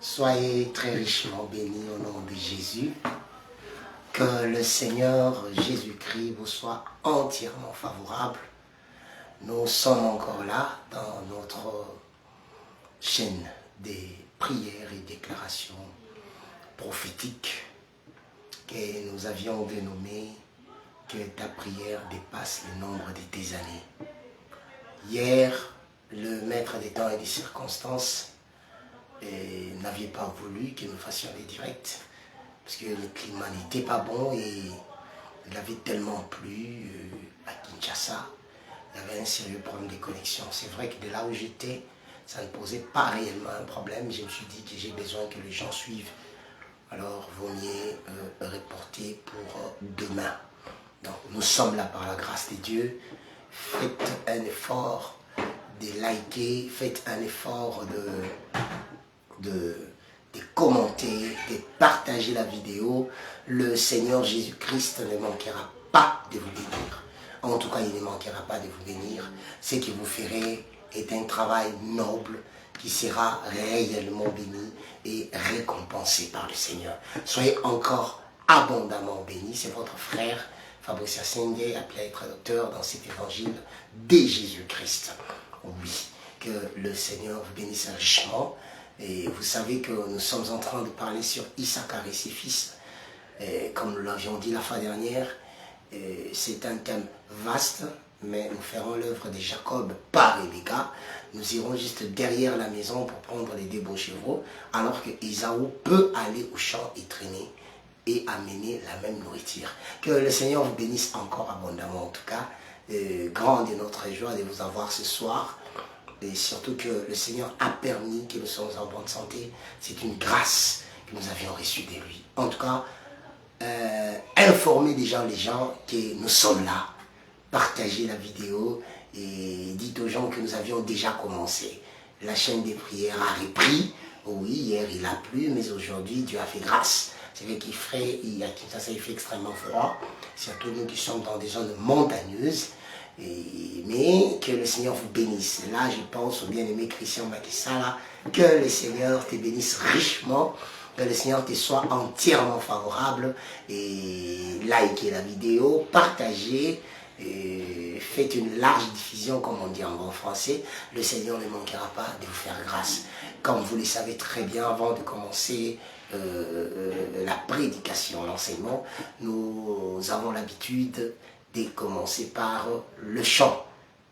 Soyez très richement bénis au nom de Jésus. Que le Seigneur Jésus-Christ vous soit entièrement favorable. Nous sommes encore là dans notre chaîne des prières et déclarations prophétiques que nous avions dénommé que ta prière dépasse le nombre de tes années. Hier, le maître des temps et des circonstances n'avait pas voulu que nous fassions les directs parce que le climat n'était pas bon et il avait tellement plu à Kinshasa. Il y avait un sérieux problème de connexion. C'est vrai que de là où j'étais, ça ne posait pas réellement un problème. Je me suis dit que j'ai besoin que les gens suivent. Alors, vaut mieux reporter pour demain. Donc, nous sommes là par la grâce de Dieu. Faites un effort de liker, faites un effort de commenter, de partager la vidéo. Le Seigneur Jésus-Christ ne manquera pas de vous bénir. En tout cas, il ne manquera pas de vous bénir. Ce que vous ferez est un travail noble qui sera réellement béni et récompensé par le Seigneur. Soyez encore abondamment bénis. C'est votre frère Fabrice Asenge, appelé à être docteur dans cet évangile de Jésus-Christ. Oui, que le Seigneur vous bénisse richement. Et vous savez que nous sommes en train de parler sur Issachar et ses fils. Et comme nous l'avions dit la fois dernière, c'est un thème vaste, mais nous ferons l'œuvre de Jacob par Rebecca. Nous irons juste derrière la maison pour prendre les deux beaux chevaux, alors que Ésaü peut aller au champ et traîner et amener la même nourriture. Que le Seigneur vous bénisse encore abondamment en tout cas. Grande est notre joie de vous avoir ce soir. Et surtout que le Seigneur a permis que nous soyons en bonne santé. C'est une grâce que nous avions reçue de lui. En tout cas, informez déjà les gens que nous sommes là. Partagez la vidéo et dites aux gens que nous avions déjà commencé. La chaîne des prières a repris. Oui, hier il a plu, mais aujourd'hui Dieu a fait grâce. C'est vrai qu'il fait, il fait extrêmement froid. Surtout nous qui sommes dans des zones montagneuses. Mais que le Seigneur vous bénisse. Là, je pense au bien-aimé Christian Makissala, que le Seigneur te bénisse richement, que le Seigneur te soit entièrement favorable. Et likez la vidéo, partagez, faites une large diffusion, comme on dit en bon français. Le Seigneur ne manquera pas de vous faire grâce. Comme vous le savez très bien, avant de commencer la prédication, l'enseignement, nous avons l'habitude de commencer par le chant.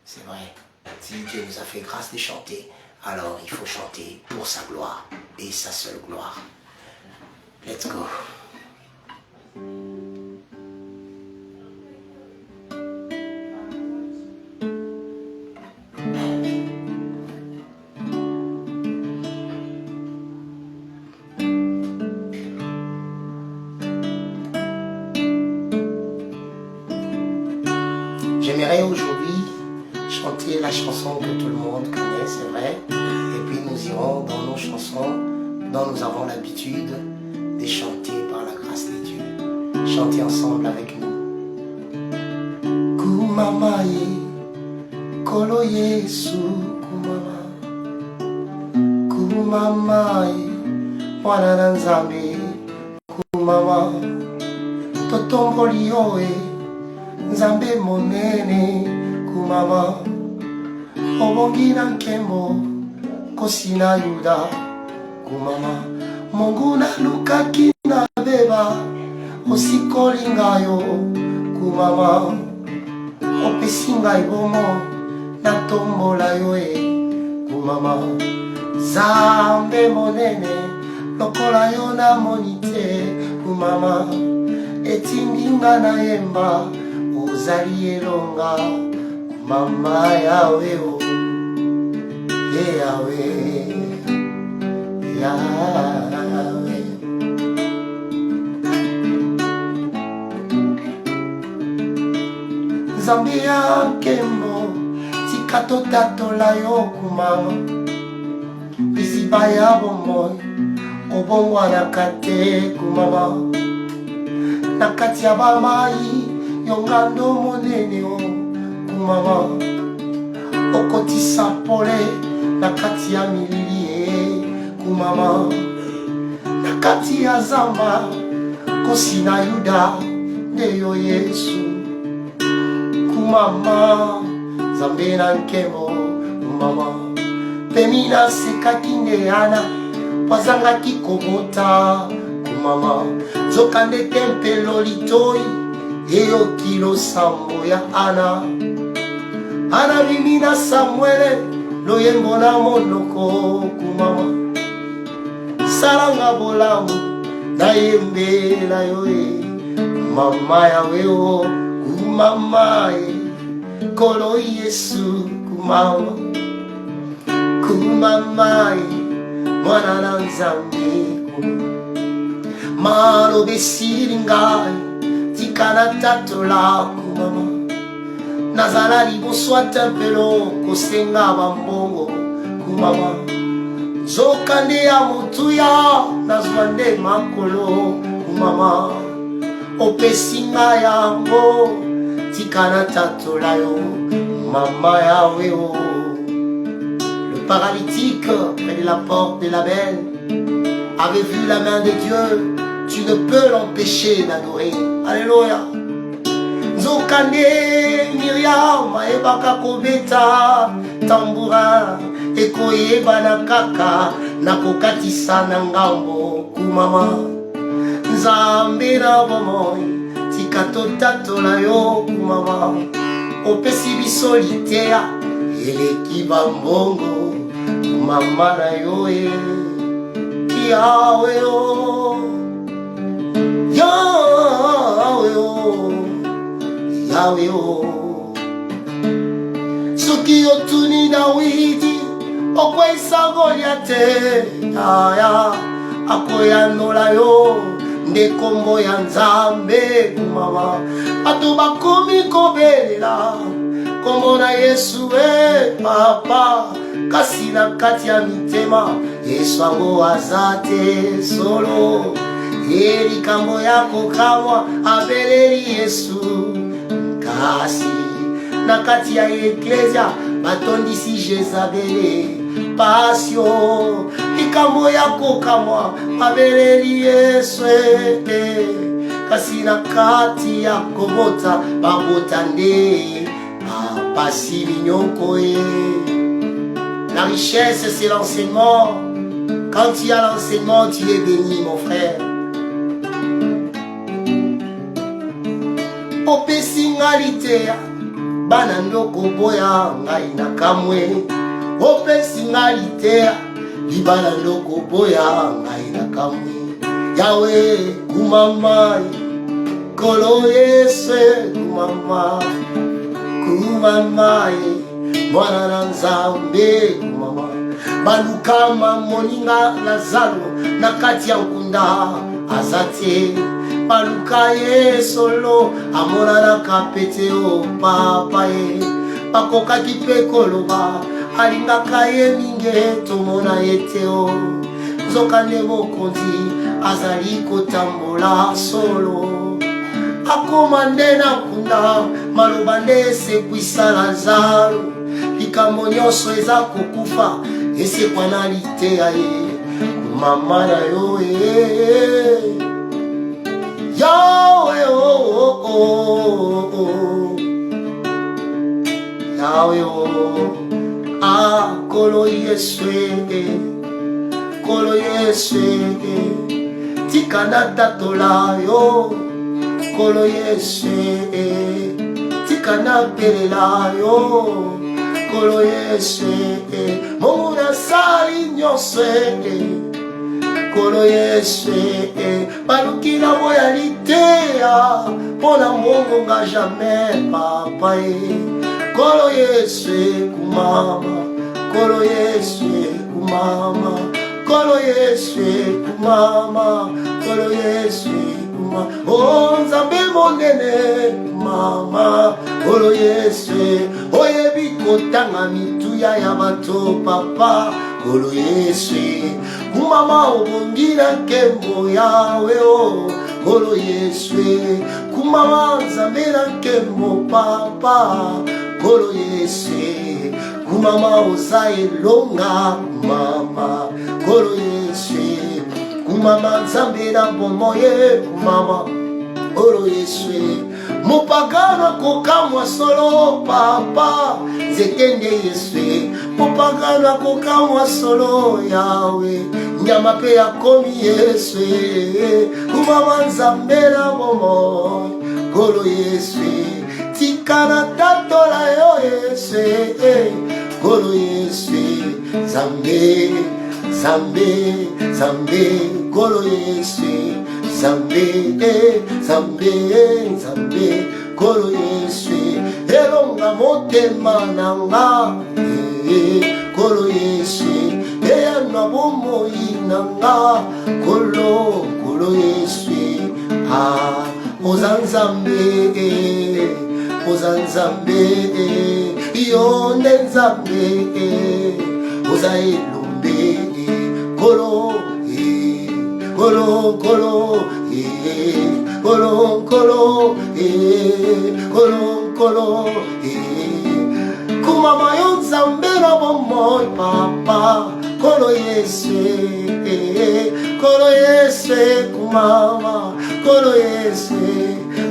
C'est vrai, si Dieu nous a fait grâce de chanter, alors il faut chanter pour sa gloire et sa seule gloire. Let's go. J'aimerais aujourd'hui chanter la chanson que tout le monde connaît, c'est vrai. Et puis nous irons dans nos chansons dont nous avons l'habitude de chanter par la grâce de Dieu. Chantez ensemble avec nous. Kumamaye, kolo Yesu, kumama. Kumamaye, mwana nzambe, kumama. Totomboli oe. Nzambe monene kumama obongi na nkembo kosi na yuda kumama Mungu nalukaki na beba osikoli ngayo kumama opesi ngai bomo natombola yo kumama Nzambe monene lokola yo namoni te kumama etindi nga nayemba ozali elonga mama yawe o yawe yawe Nzambe ya nkembo tika totatola yo kumama biziba ya bomoi obongwanaka te kumama na kati ya bamai yongando monene o kumama okotisa pole na kati ya milili kumama kati ya zamba kosi na Yuda ndeyo Yesu kumama Zambe na nkemo kumama Pemina sekaki ndeana Wazanga kikobota kumama Zokande tempelo litoi Eyo kilo sambo ya Ana Ana mimina Samuele Loyengo na monoko kumama Salanga bolamu Na yembe la yoe Mama ya weo Kumama Kolo Yesu kumama Kumama Mwana na Nzambe Maro besiri ngai Tikana tatola kumama Nazala liboswa tempelo Kosenga bambongo kumama Zokande ya mutuya Nazwande makolo kumama Opesinga yango Tikana tatola yo Mama ya weo. Le paralytique près de la porte de la belle avait vu la main de Dieu. Tu ne peux l'empêcher d'adorer. Alléluia. Zokande Miriam ebaka kobeta tambourin ekoyeba na kaka nakokatisa na ngambo kumama Nzambe na bomoi tikato tatola yo kumama opesi biso litea eleki bambongo mama na yo Yahweh Yahweh Yahweh Soki otuni Dawidi okwesa Goliate aya akoyanola yo nde kombo ya Nzambe kumama bato bakomi kobelela kombo na Yesu papa kasi na kati ya mitema Yesu ango aza te solo likambo yako kamwa abeleri Yesu kasi na kati ya eklesia batondisi Jezabele pasio likambo yako kamwa abeleri Yesu kasi na kati ya kobota babota nde pasi binyoko La richesse c'est l'enseignement. Quand il y a l'enseignement, tu es béni mon frère. Opesingalite bana ndoko boya ngai na kamwe Opesingalite libana ndoko boya ngai na kamwe Yawe kumama Kolo Yesu kumama Kumama Mwana na Nzambe kumama Balukama moninga Lazaro na kati ya nkunda azate Baluka ye solo amona na kapete o papa ye Bakoka kipe koloba alingaka ye minge tomona yete o Zokane mokonzi azali kotambola solo Akomande na kunda malobande sekwisa Lazaro likambo nyonso eza kokufa esekwana liteya ye mama na yo Yahweh Yahweh Kolo Yesu Kolo Yesu tikana tatola yo Kolo Yesu tikana pelela yo Kolo Yesu mona sali nyonso Kolo Yesu balukila boya litea pona mongo nga jamais papa Kolo Yesu kumama Kolo Yesu kumama Kolo Yesu kumama Kolo Yesu kumama Oh Nzambe monene mama Kolo Yesu oyebi kotanga mituya ya bato papa Kolo Yesu kumama obongila nkembo yawe Kolo Yesu kumama Nzambe na nkembo papa Kolo Yesu kumama oza elonga mama Kolo Yesu kumama nzambe na bomoye kumama olo Yesu mupagano kokamwa solo papa zekende Yesu mupagano kokamwa solo yawe nyama pe yakomi Yesu kumama nzambe na bomoye olo Yesu tikana tatola yo Yesu olo Yesu Zambe, Zambe, Zambe, Kolo Yesu, Zambe, Zambe, Zambe, Kolo Yesu, elonga motema nanga, Kolo Yesu, eyana bomoi nanga, Kolo Yesu, ah, Ozanzambe, Ozanzambe, Yonde Nzambe, Ozaelombe, Kolo, Kolo, Kolo, Kolo, Kolo, Kolo, Kolo, Kumama yon Nzambe na bomoy papa, Kolo Yesu, Kumama, Kolo Yesu,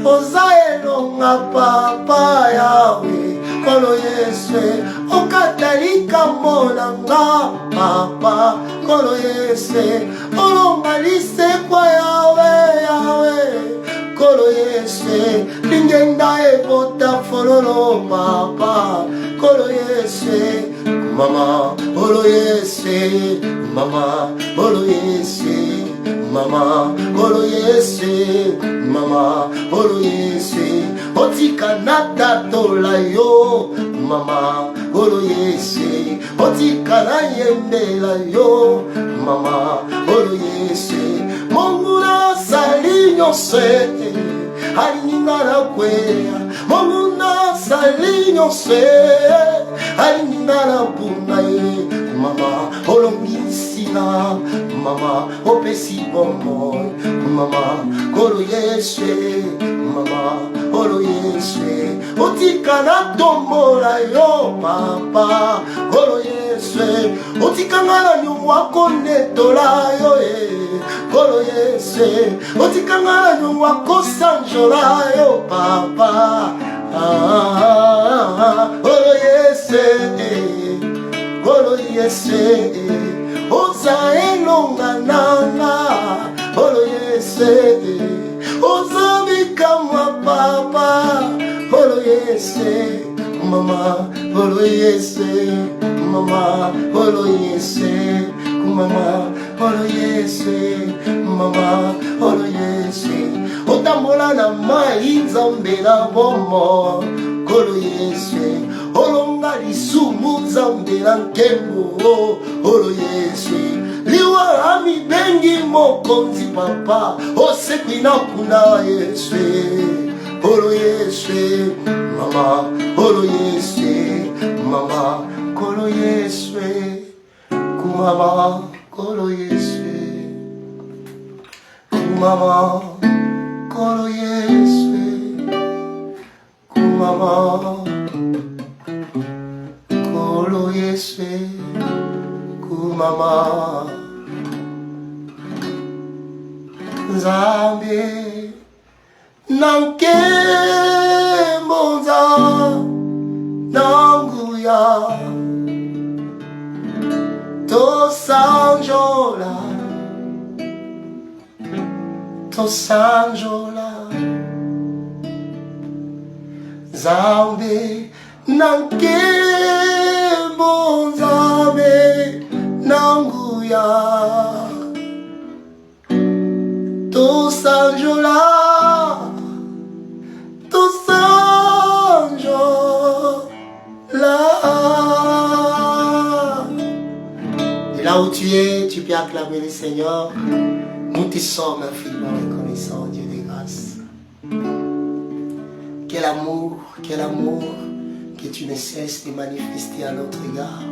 Ozaelonga papa Yahweh, Kolo Yesu, okatalika monanga papa, Kolo Yesu, olongalise kwa Yahweh, Kolo Yesu, lingenda ebota fololo papa, Kolo Yesu, mama, Kolo Yesu, mama, Kolo Yesu, mama, Kolo Yesu, mama, Kolo Yesu, otika nata tola yo, mama, Kolo Yesu, otika na yembela yo, mama, Kolo Yesu, monguna salinyo se, alininga na kwea, monguna salinyo se, alininga na bungaye, mama, olongisina, mama, opesi bomo, mama, Kolo Yesu, mama, Kolo Yesu, otika na tombola yo papa, Kolo Yesu, otika ngala nyumwa konetola yo Kolo Yesu, otika ngala nyumwa kosanjola yo papa, Kolo Yesu, Kolo Yesu, ozaelonga nanga, Kolo Yesu, ozabikamwa papa, Kolo Yesu, mama, Kolo Yesu, mama, Kolo Yesu, mama, Kolo Yesu, mama, Kolo Yesu, otambola na mai Nzambe na bomo, Kolo Yesu, olonga lisumu Nzambe na nkembo, Kolo Yesu, liwa ami bengi mokonzi papa, osekwi na kuna Yesu, Kolo Yesu, mama, Kolo Yesu, mama, Kolo Yesu, kumama, Kolo Yesu, kumama, Kolo Yesu, kumama, Kolo Yesu, kumama, Nzambe nanke monza nanguya to sanjola Nzambe nanke monza me nanguya to sanjola. Et là où tu es, tu peux acclamer le Seigneur. Nous te sommes infiniment reconnaissants, Dieu de grâce. Quel amour que tu ne cesses de manifester à notre égard.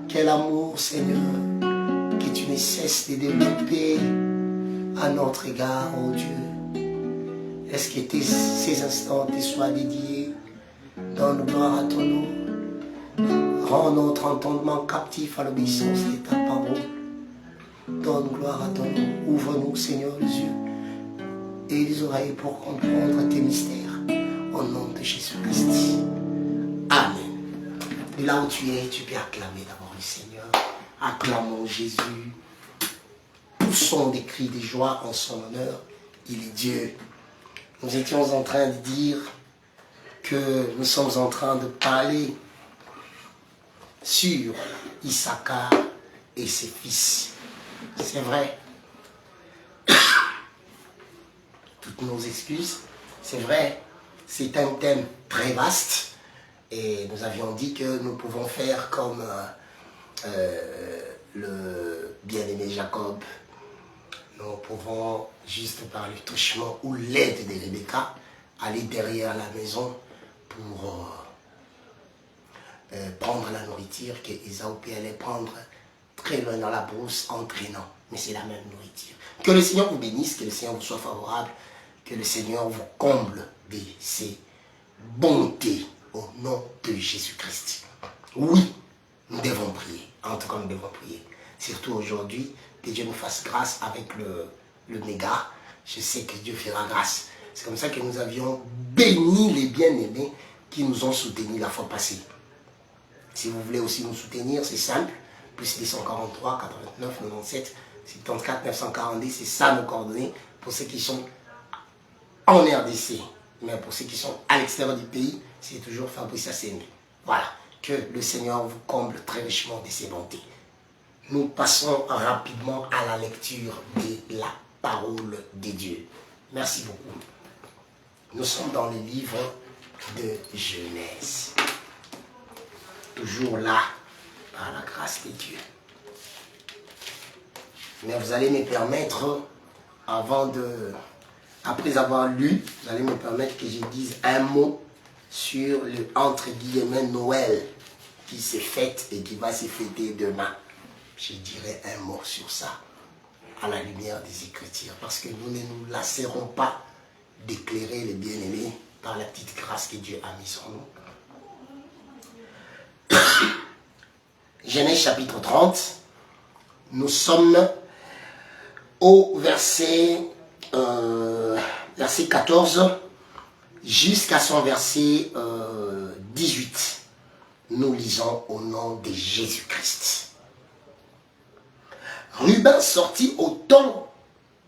Quel amour, Seigneur, que tu ne cesses de développer à notre égard, oh Dieu. Est-ce que ces instants te soient dédiés? Donne gloire à ton nom. Rends notre entendement captif à l'obéissance de ta parole. donne gloire à ton nom. Ouvre-nous, Seigneur, les yeux et les oreilles pour comprendre tes mystères. Au nom de Jésus-Christ. Amen. Et là où tu es, tu peux acclamer d'abord le Seigneur. Acclamons Jésus. Poussons des cris de joie en son honneur. Il est Dieu. Nous étions en train de dire que nous sommes en train de parler sur Issachar et ses fils. C'est vrai. Toutes nos excuses. C'est vrai. C'est un thème très vaste. Et nous avions dit que nous pouvons faire comme le bien-aimé Jacob. Nous pouvons, juste par le touchement ou l'aide de Rebecca, aller derrière la maison pour prendre la nourriture que Ésaü allait prendre très loin dans la brousse en traînant. Mais c'est la même nourriture. Que le Seigneur vous bénisse, que le Seigneur vous soit favorable, que le Seigneur vous comble de ses bontés au nom de Jésus-Christ. Oui, nous devons prier. En tout cas, nous devons prier. Surtout aujourd'hui, que Dieu nous fasse grâce avec le méga. Je sais que Dieu fera grâce. C'est comme ça que nous avions béni les bien-aimés qui nous ont soutenus la fois passée. Si vous voulez aussi nous soutenir, c'est simple. Plus 243, 89, 97, 74, 942, c'est ça nos coordonnées pour ceux qui sont en RDC. Mais pour ceux qui sont à l'extérieur du pays, c'est toujours Fabrice Assemi. Voilà. Que le Seigneur vous comble très richement de ses bontés. Nous passons rapidement à la lecture de la parole de Dieu. Merci beaucoup. Nous sommes dans le livre de Genèse. Toujours là, par la grâce de Dieu. Mais vous allez me permettre, après avoir lu, vous allez me permettre que je dise un mot sur le entre guillemets Noël qui s'est fête et qui va se fêter demain. Je dirai un mot sur ça à la lumière des Écritures parce que nous ne nous lasserons pas d'éclairer les bien-aimés par la petite grâce que Dieu a mise en nous. Genèse chapitre 30, nous sommes au verset 14 jusqu'à son verset 18. Nous lisons au nom de Jésus-Christ. Ruben sortit au temps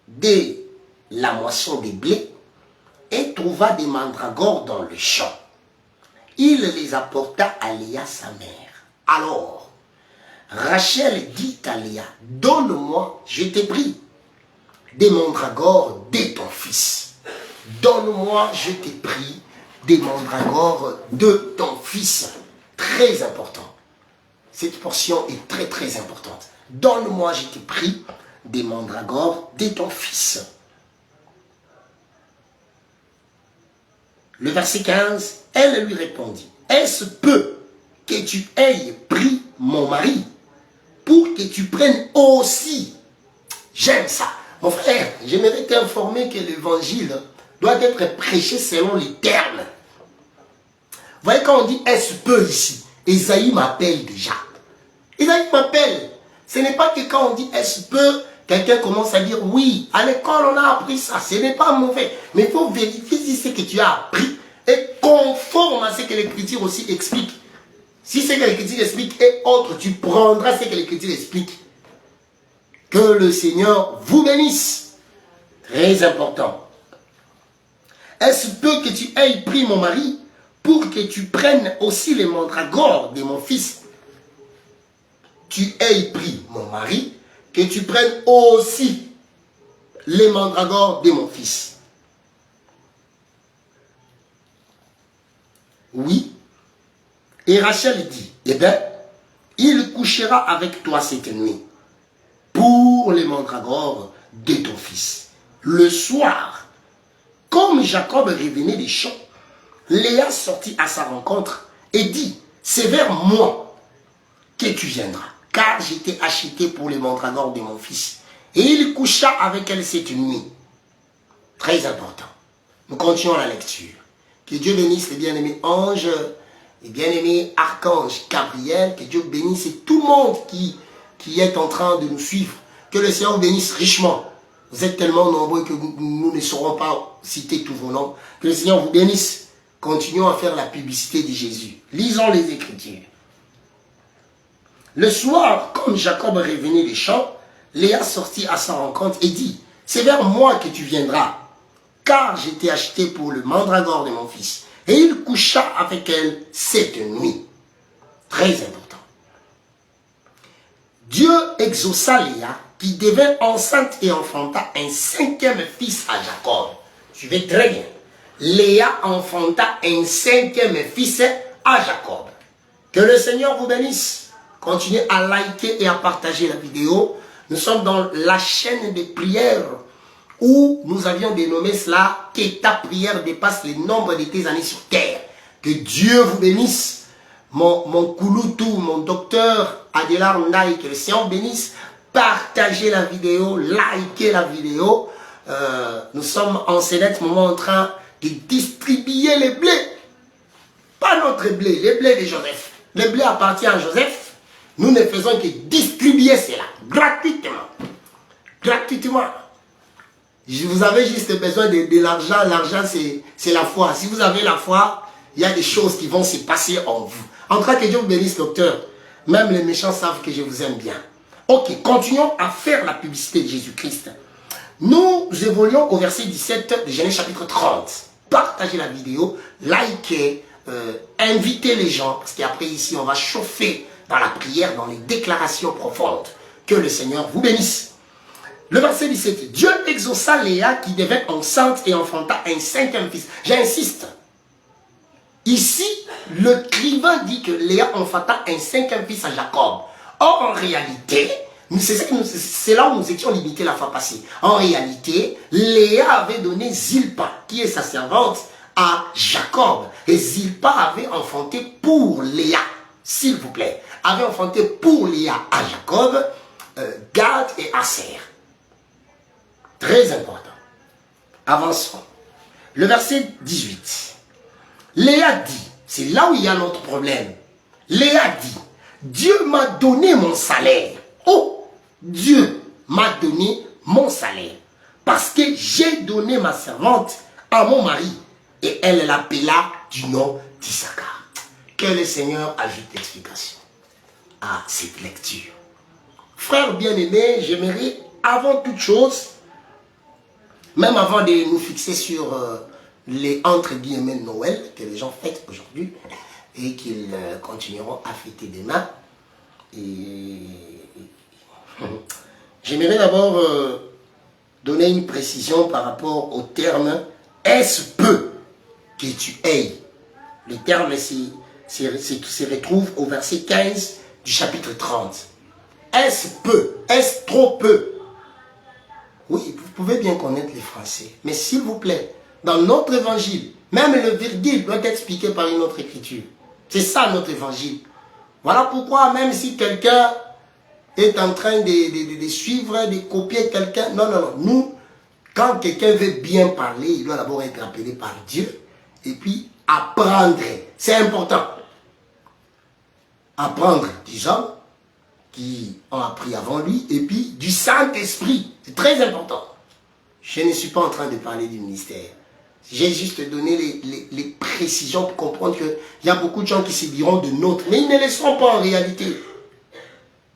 de la moisson des blés et trouva des mandragores dans le champ. Il les apporta à Léa sa mère. Alors, Rachel dit à Léa, donne-moi, je t'ai pris, des mandragores de ton fils. Donne-moi, je t'ai pris, des mandragores de ton fils. Très important. Cette portion est très très importante. Donne-moi, je t'ai pris, des mandragores de ton fils. Le verset 15, elle lui répondit, est-ce peu que tu aies pris mon mari pour que tu prennes aussi? J'aime ça. Mon frère, j'aimerais t'informer que l'évangile doit être prêché selon les termes. Vous voyez quand on dit est-ce peu ici, Esaïe m'appelle déjà. Esaïe m'appelle. Ce n'est pas que quand on dit est-ce peu, quelqu'un commence à dire oui, à l'école on a appris ça, ce n'est pas mauvais. Mais il faut vérifier si ce que tu as appris est conforme à ce que l'Écriture aussi explique. Si ce que l'Écriture explique est autre, tu prendras ce que l'Écriture explique. Que le Seigneur vous bénisse. Très important. Est-ce peu que tu aies pris mon mari pour que tu prennes aussi les mandragores de mon fils? Tu aies pris mon mari, que tu prennes aussi les mandragores de mon fils. Oui. Et Rachel dit, eh bien, il couchera avec toi cette nuit pour les mandragores de ton fils. Le soir, comme Jacob revenait des champs, Léa sortit à sa rencontre et dit, c'est vers moi que tu viendras, car j'étais acheté pour les mandragores de mon fils. Et il coucha avec elle cette nuit. Très important. Nous continuons la lecture. Que Dieu bénisse les bien-aimés anges, les bien-aimés archanges Gabriel, que Dieu bénisse tout le monde qui est en train de nous suivre. Que le Seigneur vous bénisse richement. Vous êtes tellement nombreux que nous ne saurons pas citer tous vos noms. Que le Seigneur vous bénisse. Continuons à faire la publicité de Jésus. Lisons les Écritures. Le soir, comme Jacob revenait des champs, Léa sortit à sa rencontre et dit, « C'est vers moi que tu viendras, car j'ai été acheté pour le mandragore de mon fils. » Et il coucha avec elle cette nuit. Très important. Dieu exauça Léa, qui devint enceinte et enfanta un 5e fils à Jacob. Suivez très bien. Léa enfanta un 5e fils à Jacob. Que le Seigneur vous bénisse. Continuez à liker et à partager la vidéo. Nous sommes dans la chaîne de prières où nous avions dénommé cela « Que ta prière dépasse le nombre de tes années sur terre ». Que Dieu vous bénisse. Mon Kouloutou, mon docteur Adélar Ndaï, que le Seigneur bénisse. Partagez la vidéo, likez la vidéo. Nous sommes en ce moment en train de distribuer les blés. Pas notre blé, les blés de Joseph. Le blé appartient à Joseph. Nous ne faisons que distribuer cela gratuitement. Gratuitement. Vous avez juste besoin de l'argent. L'argent, c'est la foi. Si vous avez la foi, il y a des choses qui vont se passer en vous. En tout cas, que Dieu vous bénisse, docteur. Même les méchants savent que je vous aime bien. Ok, continuons à faire la publicité de Jésus-Christ. Nous évoluons au verset 17 de Genèse chapitre 30. Partagez la vidéo, likez, invitez les gens, parce qu'après ici, on va chauffer dans la prière, dans les déclarations profondes. Que le Seigneur vous bénisse. Le verset 17. Dieu exauça Léa qui devint enceinte et enfanta un 5e fils. J'insiste. Ici, le l'écrivain dit que Léa enfanta un 5e fils à Jacob. Or, en réalité, c'est là où nous étions limités la fois passée. En réalité, Léa avait donné Zilpa, qui est sa servante, à Jacob. Et Zilpa avait enfanté pour Léa, s'il vous plaît, avait enfanté pour Léa à Jacob, Gad et Aser. Très important. Avançons. Le verset 18. Léa dit, c'est là où il y a notre problème. Léa dit, Dieu m'a donné mon salaire. Oh, Dieu m'a donné mon salaire. Parce que j'ai donné ma servante à mon mari. Et elle l'appela du nom d'Issachar. Que le Seigneur ajoute l'explication à cette lecture. Frères bien-aimés, j'aimerais avant toute chose, même avant de nous fixer sur les entre guillemets Noël que les gens fêtent aujourd'hui et qu'ils continueront à fêter demain, j'aimerais d'abord donner une précision par rapport au terme « est-ce peu que tu aies ». Le terme se retrouve au verset 15 du chapitre 30. Est-ce peu? Est-ce trop peu? Oui, vous pouvez bien connaître les Français, mais s'il vous plaît, dans notre évangile, même le virgule doit être expliqué par une autre écriture. C'est ça notre évangile. Voilà pourquoi même si quelqu'un est en train de suivre, de copier quelqu'un, non, non, non. Nous, quand quelqu'un veut bien parler, il doit d'abord être appelé par Dieu et puis apprendre. C'est important. Apprendre des hommes qui ont appris avant lui et puis du Saint-Esprit. C'est très important. Je ne suis pas en train de parler du ministère. J'ai juste donné les précisions pour comprendre qu'il y a beaucoup de gens qui se diront de notre, mais ils ne le sont pas en réalité.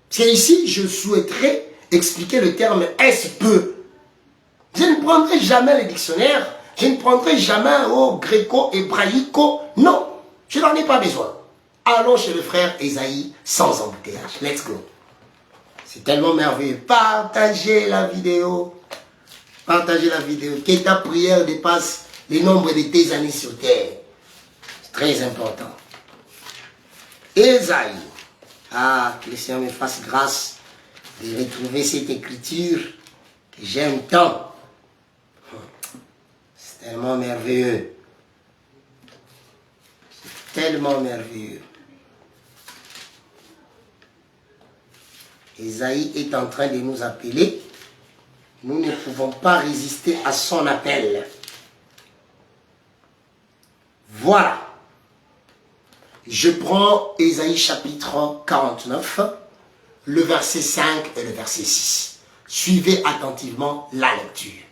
C'est ici, je souhaiterais expliquer le terme « est-ce peu ». Je ne prendrai jamais le dictionnaire, je ne prendrai jamais au gréco-hébraïco. Non, je n'en ai pas besoin. Allons chez le frère Esaïe sans embouteillage. Let's go. C'est tellement merveilleux. Partagez la vidéo. Partagez la vidéo. Que ta prière dépasse le nombre de tes années sur terre. C'est très important. Esaïe. Ah, que le Seigneur me fasse grâce de retrouver cette écriture que j'aime tant. C'est tellement merveilleux. C'est tellement merveilleux. Esaïe est en train de nous appeler. Nous ne pouvons pas résister à son appel. Voilà. Je prends Esaïe chapitre 49, le verset 5 et le verset 6. Suivez attentivement la lecture.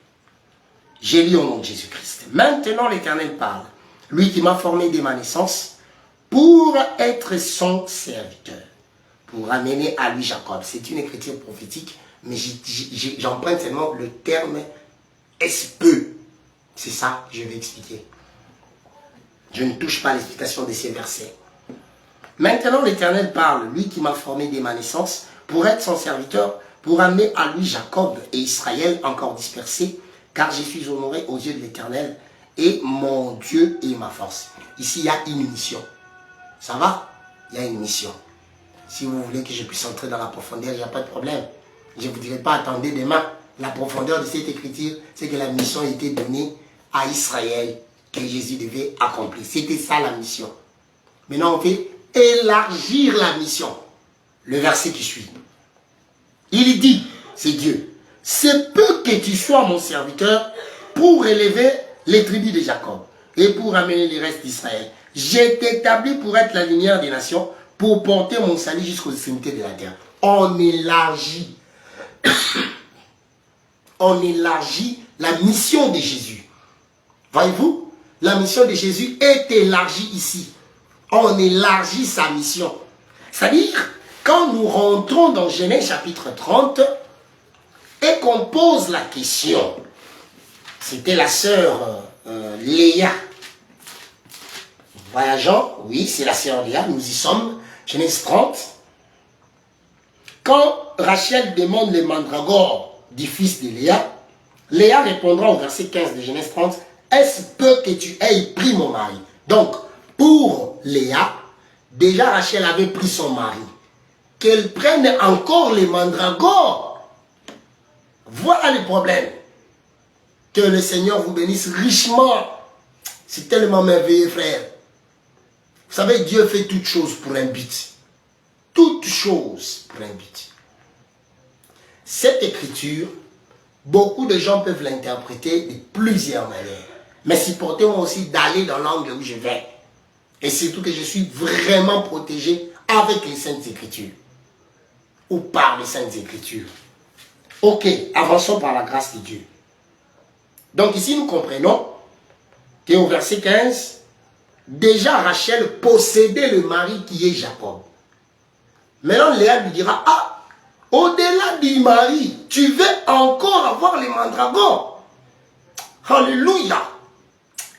J'ai lu au nom de Jésus-Christ. Maintenant l'Éternel parle, lui qui m'a formé dès ma naissance, pour être son serviteur, pour amener à lui Jacob. C'est une écriture prophétique, mais j'emprunte seulement le terme « est-ce-peu ». C'est ça que je vais expliquer. Je ne touche pas l'explication de ces versets. Maintenant l'Éternel parle, lui qui m'a formé dès ma naissance, pour être son serviteur, pour amener à lui Jacob et Israël encore dispersés, car je suis honoré aux yeux de l'Éternel, et mon Dieu est ma force. Ici, il y a une mission. Ça va? Il y a une mission. Si vous voulez que je puisse entrer dans la profondeur, il n'y a pas de problème. Je ne vous dirai pas, attendez demain. La profondeur de cette écriture, c'est que la mission a été donnée à Israël, que Jésus devait accomplir. C'était ça la mission. Maintenant, on fait élargir la mission. Le verset qui suit. Il dit, c'est Dieu, c'est peu que tu sois mon serviteur pour élever les tribus de Jacob et pour amener les restes d'Israël. J'ai établi pour être la lumière des nations, pour porter mon salut jusqu'aux extrémités de la terre. On élargit. On élargit la mission de Jésus. Voyez-vous, la mission de Jésus est élargie ici. On élargit sa mission. C'est-à-dire, quand nous rentrons dans Genèse chapitre 30 et qu'on pose la question, c'était la sœur Léa. Voyageant, oui, c'est la sœur Léa, nous y sommes, Genèse 30. Quand Rachel demande les mandragores du fils de Léa, Léa répondra au verset 15 de Genèse 30, « Est-ce peu que tu aies pris mon mari ?» Donc, pour Léa, déjà Rachel avait pris son mari. Qu'elle prenne encore les mandragores. Voilà le problème. Que le Seigneur vous bénisse richement. C'est tellement merveilleux, frère. Vous savez, Dieu fait toutes choses pour un but. Toutes choses pour un but. Cette écriture, beaucoup de gens peuvent l'interpréter de plusieurs manières. Mais supportez-moi aussi d'aller dans l'angle où je vais. Et surtout que je suis vraiment protégé avec les Saintes Écritures. Ou par les Saintes Écritures. Ok, avançons par la grâce de Dieu. Donc ici nous comprenons qu'au verset 15, déjà Rachel possédait le mari qui est Jacob. Maintenant Léa lui dira, ah, au-delà du mari, tu veux encore avoir les mandragores. Alléluia.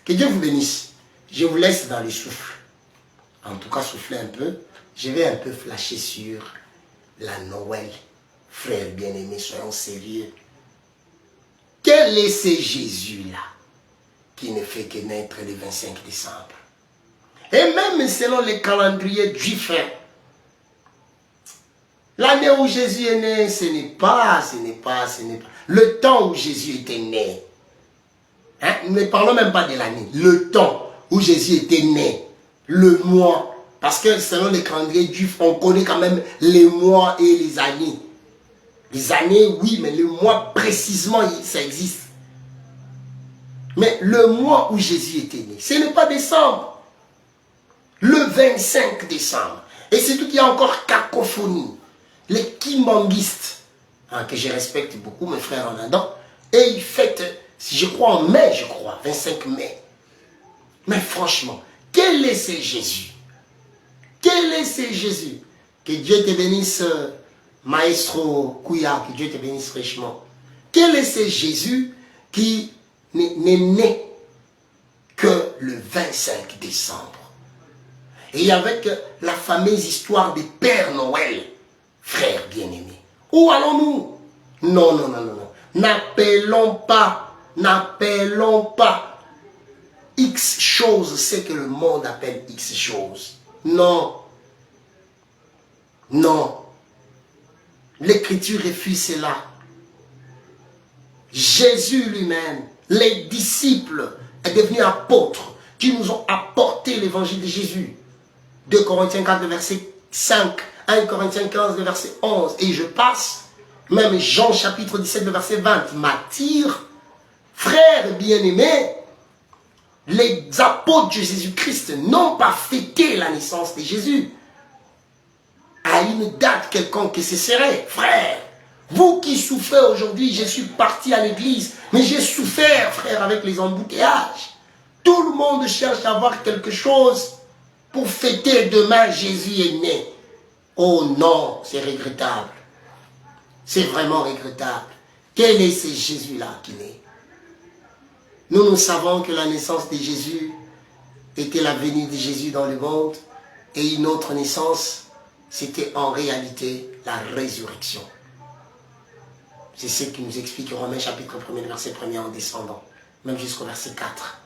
Que Dieu vous bénisse. Je vous laisse dans les souffles. En tout cas, soufflez un peu. Je vais un peu flasher sur la Noël. Frères bien-aimés, soyons sérieux. Quel est ce Jésus-là qui ne fait que naître le 25 décembre? Et même selon les calendriers juifs, l'année où Jésus est né, ce n'est pas. Le temps où Jésus était né. Hein? Ne parlons même pas de l'année. Le temps où Jésus était né. Le mois. Parce que selon les calendriers juifs, on connaît quand même les mois et les années. Les années, oui, mais le mois précisément, ça existe. Mais le mois où Jésus était né, ce n'est pas décembre. Le 25 décembre. Et c'est tout qu'il y a encore cacophonie. Les kimbanguistes, hein, que je respecte beaucoup, mes frères en Adam, et ils fêtent, je crois en mai, 25 mai. Mais franchement, quel est ce Jésus? Quel est ce Jésus? Que Dieu te bénisse, Maestro Kouya, que Dieu te bénisse richement. Quel est ce Jésus qui n'est né que le 25 décembre? Et avec la fameuse histoire des Pères Noël, frères bien-aimés. Où allons-nous? Non. N'appelons pas X choses, ce que le monde appelle X choses. Non. L'écriture refuse cela. Jésus lui-même, les disciples, est devenu apôtres qui nous ont apporté l'évangile de Jésus. 2 Corinthiens 4, verset 5, 1 Corinthiens 15, verset 11, et je passe, même Jean chapitre 17, verset 20, m'attire, frères bien-aimés, les apôtres de Jésus-Christ n'ont pas fêté la naissance de Jésus à une date quelconque que ce serait, frère. Vous qui souffrez aujourd'hui, je suis parti à l'église, mais j'ai souffert, frère, avec les embouteillages. Tout le monde cherche à avoir quelque chose pour fêter demain, Jésus est né. Oh non, c'est regrettable. C'est vraiment regrettable. Quel est ce Jésus-là qui naît? Nous savons que la naissance de Jésus était la venue de Jésus dans le monde et une autre naissance, c'était en réalité la résurrection. C'est ce qui nous explique Romains chapitre 1er, verset 1er en descendant, même jusqu'au verset 4.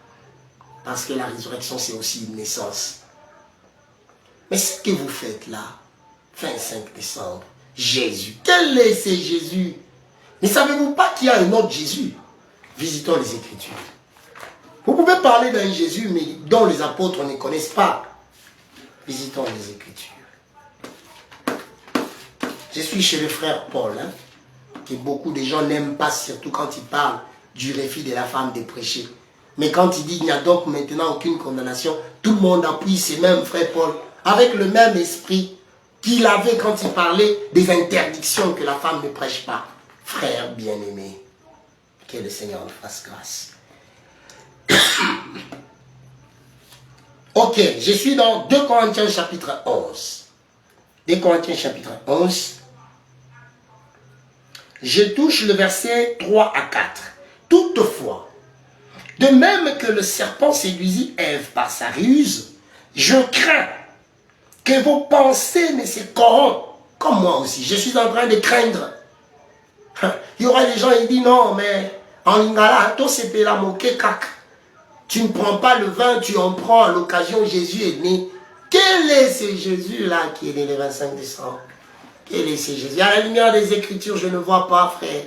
Parce que la résurrection, c'est aussi une naissance. Mais ce que vous faites là, fin 5 décembre, Jésus, quel est ce Jésus? Ne savez-vous pas qu'il y a un autre Jésus? Visitons les Écritures. Vous pouvez parler d'un Jésus, mais dont les apôtres ne connaissent pas. Visitons les Écritures. Je suis chez le frère Paul, que beaucoup de gens n'aiment pas, surtout quand il parle du refus de la femme de prêcher. Mais quand il dit qu'il n'y a donc maintenant aucune condamnation, tout le monde appuie ce même frère Paul, avec le même esprit qu'il avait quand il parlait des interdictions que la femme ne prêche pas. Frère bien-aimé, que le Seigneur nous fasse grâce. Ok, je suis dans 2 Corinthiens chapitre 11. 2 Corinthiens chapitre 11. Je touche le verset 3 à 4. Toutefois, de même que le serpent séduisit Ève par sa ruse, je crains que vos pensées ne se corrompent, comme moi aussi. Je suis en train de craindre. Il y aura des gens qui disent non, mais en lingala, tout c'est la moqué cac. Tu ne prends pas le vin, tu en prends à l'occasion, Jésus est né. Quel est ce Jésus-là qui est né le 25 décembre? Quel est ce Jésus? À la lumière des Écritures, je ne vois pas, frère.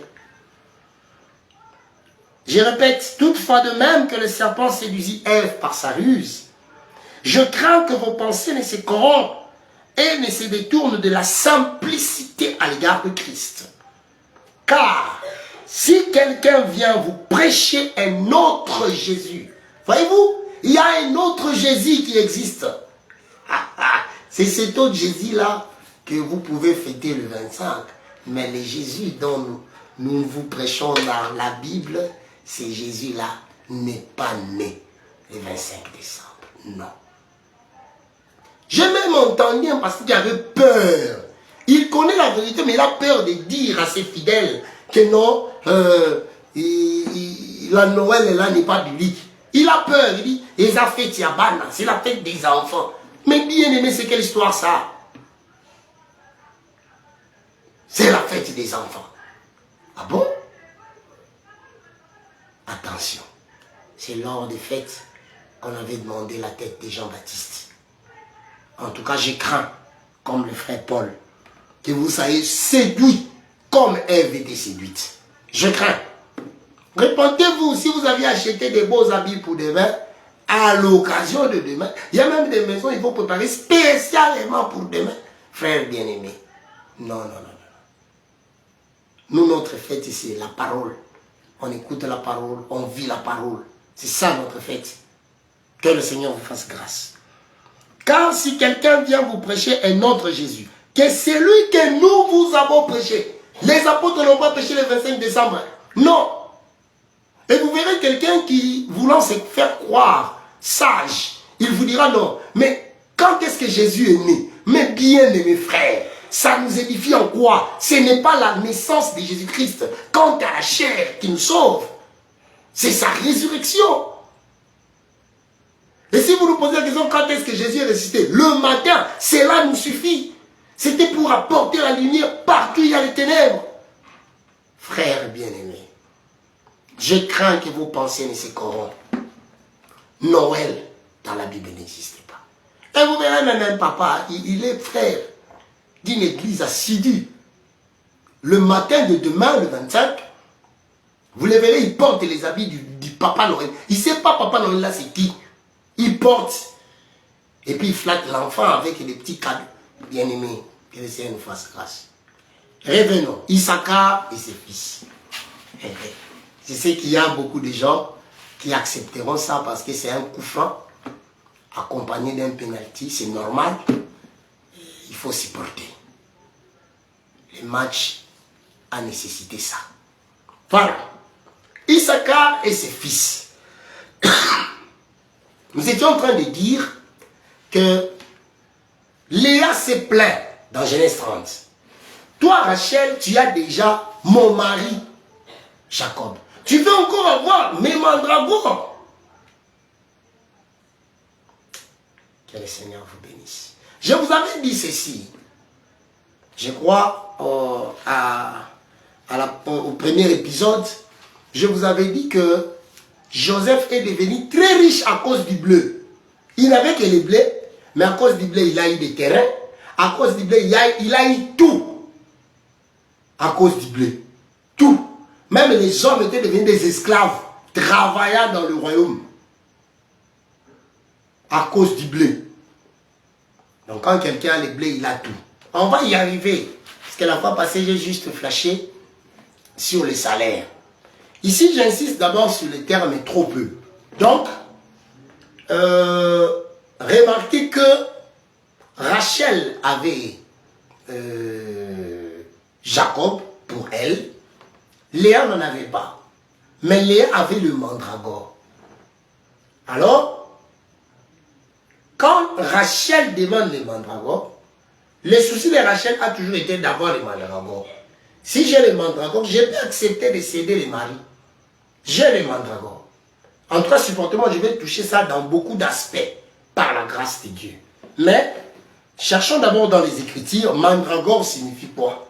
Je répète, toutefois de même que le serpent séduisit Ève par sa ruse, je crains que vos pensées ne se corrompent et ne se détournent de la simplicité à l'égard de Christ. Car si quelqu'un vient vous prêcher un autre Jésus, voyez-vous, il y a un autre Jésus qui existe. C'est cet autre Jésus-là que vous pouvez fêter le 25. Mais le Jésus dont nous vous prêchons dans la Bible, ce Jésus-là n'est pas né le 25 décembre. Non. J'ai même entendu un pasteur qui avait peur. Il connaît la vérité, mais il a peur de dire à ses fidèles que non, la Noël là n'est pas biblique. Il a peur, il dit, les fêtes Yabana, c'est la fête des enfants. Mais bien aimé, c'est quelle histoire ça? C'est la fête des enfants. Ah bon? Attention, c'est lors des fêtes qu'on avait demandé la tête de Jean-Baptiste. En tout cas, je crains, comme le frère Paul, que vous soyez séduits comme Ève était séduite. Je crains. Répondez-vous, si vous aviez acheté des beaux habits pour demain, à l'occasion de demain, il y a même des maisons, il faut préparer spécialement pour demain. Frère bien-aimé, non, non, non, non. Nous, notre fête, c'est la parole. On écoute la parole, on vit la parole. C'est ça notre fête. Que le Seigneur vous fasse grâce. Car si quelqu'un vient vous prêcher un autre Jésus, que celui que nous vous avons prêché, les apôtres n'ont pas prêché le 25 décembre. Non. Et vous verrez quelqu'un qui, voulant se faire croire sage, il vous dira non. Mais quand est-ce que Jésus est né? Mais bien aimés frères, ça nous édifie en quoi? Ce n'est pas la naissance de Jésus-Christ quant à la chair qui nous sauve. C'est sa résurrection. Et si vous nous posez la question quand est-ce que Jésus est ressuscité? Le matin, cela nous suffit. C'était pour apporter la lumière partout où il y a les ténèbres. Frères bien-aimés, je crains que vos pensées ne se corrompent. Noël, dans la Bible, n'existe pas. Et vous verrez même un papa, il est frère d'une église assidue. Le matin de demain, le 25, vous le verrez, il porte les habits du Papa Noël. Il ne sait pas Papa Noël là c'est qui. Il porte. Et puis il flatte l'enfant avec des petits cadeaux. Bien aimé, que le Seigneur nous fasse grâce. Revenons, Issachar et ses fils. Je sais qu'il y a beaucoup de gens qui accepteront ça parce que c'est un coup franc, accompagné d'un penalty, c'est normal. Il faut s'y porter. Les matchs a nécessité ça. Voilà. Issachar et ses fils. Nous étions en train de dire que Léa s'est plaint dans Genèse 30. Toi, Rachel, tu as déjà mon mari, Jacob. Tu veux encore avoir mes mandragores. Que le Seigneur vous bénisse. Je vous avais dit ceci. Je crois au premier épisode, je vous avais dit que Joseph est devenu très riche à cause du bleu. Il n'avait que les blés, mais à cause du blé, il a eu des terrains. À cause du blé, il a eu tout. À cause du blé. Tout. Même les hommes étaient devenus des esclaves, travaillant dans le royaume. À cause du blé. Donc quand quelqu'un a les blés, il a tout. On va y arriver. Parce que la fois passée, j'ai juste flashé sur les salaires. Ici, j'insiste d'abord sur le terme trop peu. Donc, remarquez que Rachel avait Jacob pour elle. Léa n'en avait pas. Mais Léa avait le mandragore. Alors, quand Rachel demande les mandragores, le souci de Rachel a toujours été d'avoir les mandragores. Si j'ai les mandragores, j'ai peux accepter de céder les maris. J'ai les mandragores. En tout cas, supportement, je vais toucher ça dans beaucoup d'aspects, par la grâce de Dieu. Mais, cherchons d'abord dans les Écritures, mandragore signifie quoi?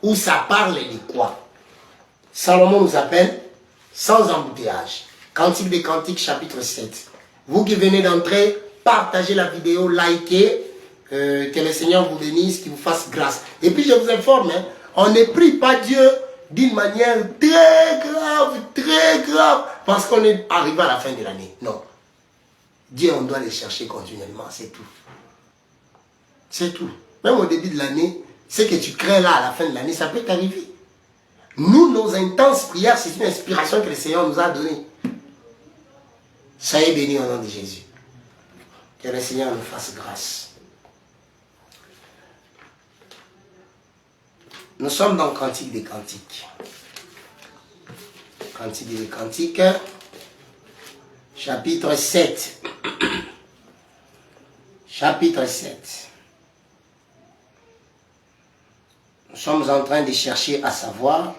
Ou ça parle de quoi? Salomon nous appelle sans embouteillage. Cantique des Cantiques, chapitre 7. Vous qui venez d'entrer, partagez la vidéo, likez, que le Seigneur vous bénisse, qu'il vous fasse grâce. Et puis je vous informe, hein, on ne prie pas Dieu d'une manière très grave, parce qu'on est arrivé à la fin de l'année. Non. Dieu, on doit le chercher continuellement, c'est tout. C'est tout. Même au début de l'année, ce que tu crées là à la fin de l'année, ça peut t'arriver. Nous, nos intenses prières, c'est une inspiration que le Seigneur nous a donnée. Soyez bénis au nom de Jésus. Que le Seigneur nous fasse grâce. Nous sommes dans Cantique des Cantiques. Cantique des Cantiques, chapitre 7. Chapitre 7. Nous sommes en train de chercher à savoir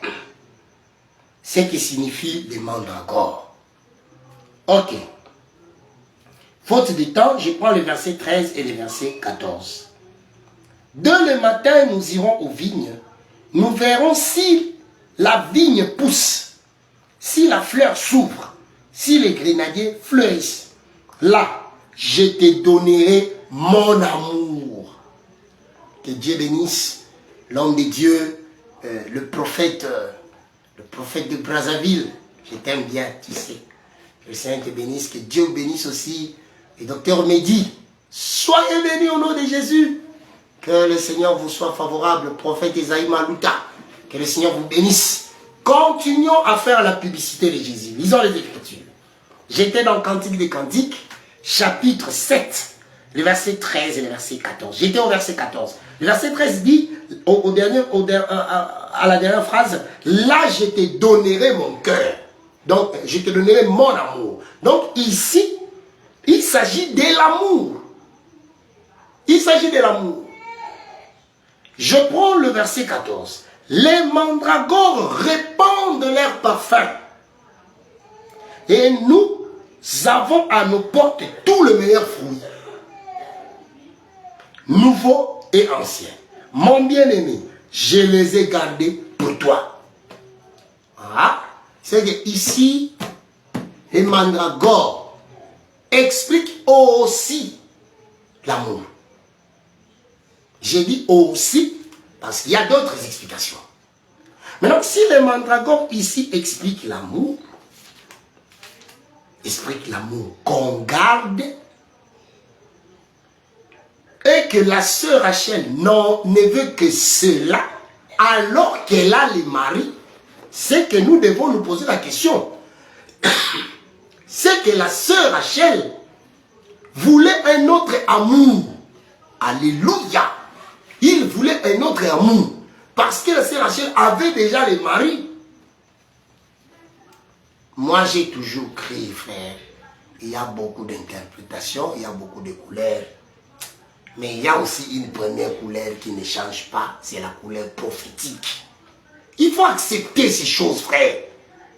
ce qui signifie les mandragores. Ok. Faute de temps, je prends le verset 13 et le verset 14. Dès le matin, nous irons aux vignes. Nous verrons si la vigne pousse, si la fleur s'ouvre, si les grenadiers fleurissent. Là, je te donnerai mon amour. Que Dieu bénisse l'homme de Dieu, le prophète de Brazzaville. Je t'aime bien, tu sais. Que le Seigneur te bénisse, que Dieu bénisse aussi le docteur Mehdi. Soyez bénis au nom de Jésus. Que le Seigneur vous soit favorable, prophète Esaïe Malouta. Que le Seigneur vous bénisse. Continuons à faire la publicité de Jésus. Lisons les Écritures. J'étais dans le Cantique des Cantiques, chapitre 7, le verset 13 et le verset 14. J'étais au verset 14. Le verset 13 dit, à la dernière phrase, là je te donnerai mon cœur. Donc, je te donnerai mon amour. Donc, ici, il s'agit de l'amour. Il s'agit de l'amour. Je prends le verset 14. Les mandragores répandent leur parfum. Et nous avons à nos portes tout le meilleur fruit. Nouveau et ancien. Mon bien-aimé, je les ai gardés pour toi. Ah, c'est que ici, les mandragores expliquent aussi l'amour. J'ai dit aussi parce qu'il y a d'autres explications. Maintenant, si les mandragores ici expliquent l'amour qu'on garde, et que la sœur Rachel ne veut que cela, alors qu'elle a les maris, c'est que nous devons nous poser la question. C'est que la sœur Rachel voulait un autre amour. Alléluia. Il voulait un autre amour. Parce que la sœur Rachel avait déjà les maris. Moi, j'ai toujours cru, frère, il y a beaucoup d'interprétations, il y a beaucoup de couleurs. Mais il y a aussi une première couleur qui ne change pas, c'est la couleur prophétique. Il faut accepter ces choses, frère.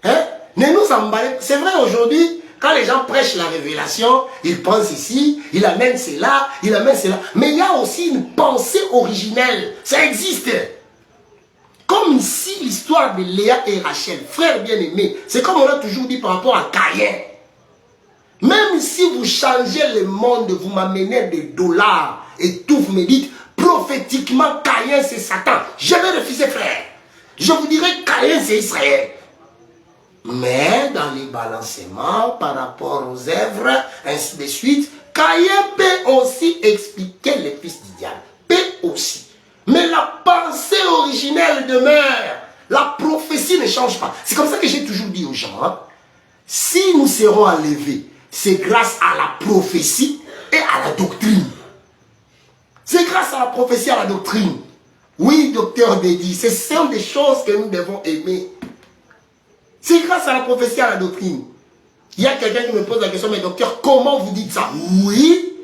Hein? Ne nous emballez. C'est vrai aujourd'hui, quand les gens prêchent la révélation, ils pensent ici, ils amènent cela, ils amènent cela. Mais il y a aussi une pensée originelle. Ça existe. Comme ici, l'histoire de Léa et Rachel, frères bien-aimés, c'est comme on a toujours dit par rapport à Caïn. Même si vous changez le monde, vous m'amenez des dollars et tout, vous me dites, prophétiquement, Caïn c'est Satan. Je vais refuser, frère. Je vous dirai, Caïn c'est Israël. Mais dans les balancements par rapport aux œuvres, ainsi de suite, Caïn peut aussi expliquer les fils du diable. Peut aussi. Mais la pensée originelle demeure. La prophétie ne change pas. C'est comme ça que j'ai toujours dit aux gens, hein, si nous serons enlevés, c'est grâce à la prophétie et à la doctrine. C'est grâce à la prophétie et à la doctrine. Oui, docteur Bédi, ce sont des choses que nous devons aimer. C'est grâce à la prophétie et à la doctrine. Il y a quelqu'un qui me pose la question, mais docteur, comment vous dites ça? Oui,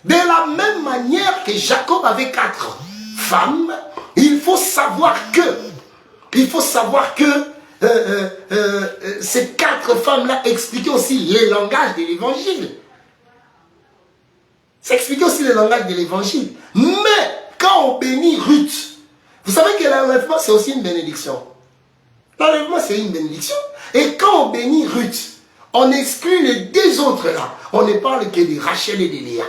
de la même manière que Jacob avait 4 femmes, il faut savoir que ces 4 femmes-là expliquaient aussi les langages de l'évangile. Ça expliquait aussi le langage de l'évangile. Mais quand on bénit Ruth, vous savez que l'enlèvement c'est aussi une bénédiction. L'enlèvement c'est une bénédiction. Et quand on bénit Ruth, on exclut les 2 autres là. On ne parle que de Rachel et de Léa.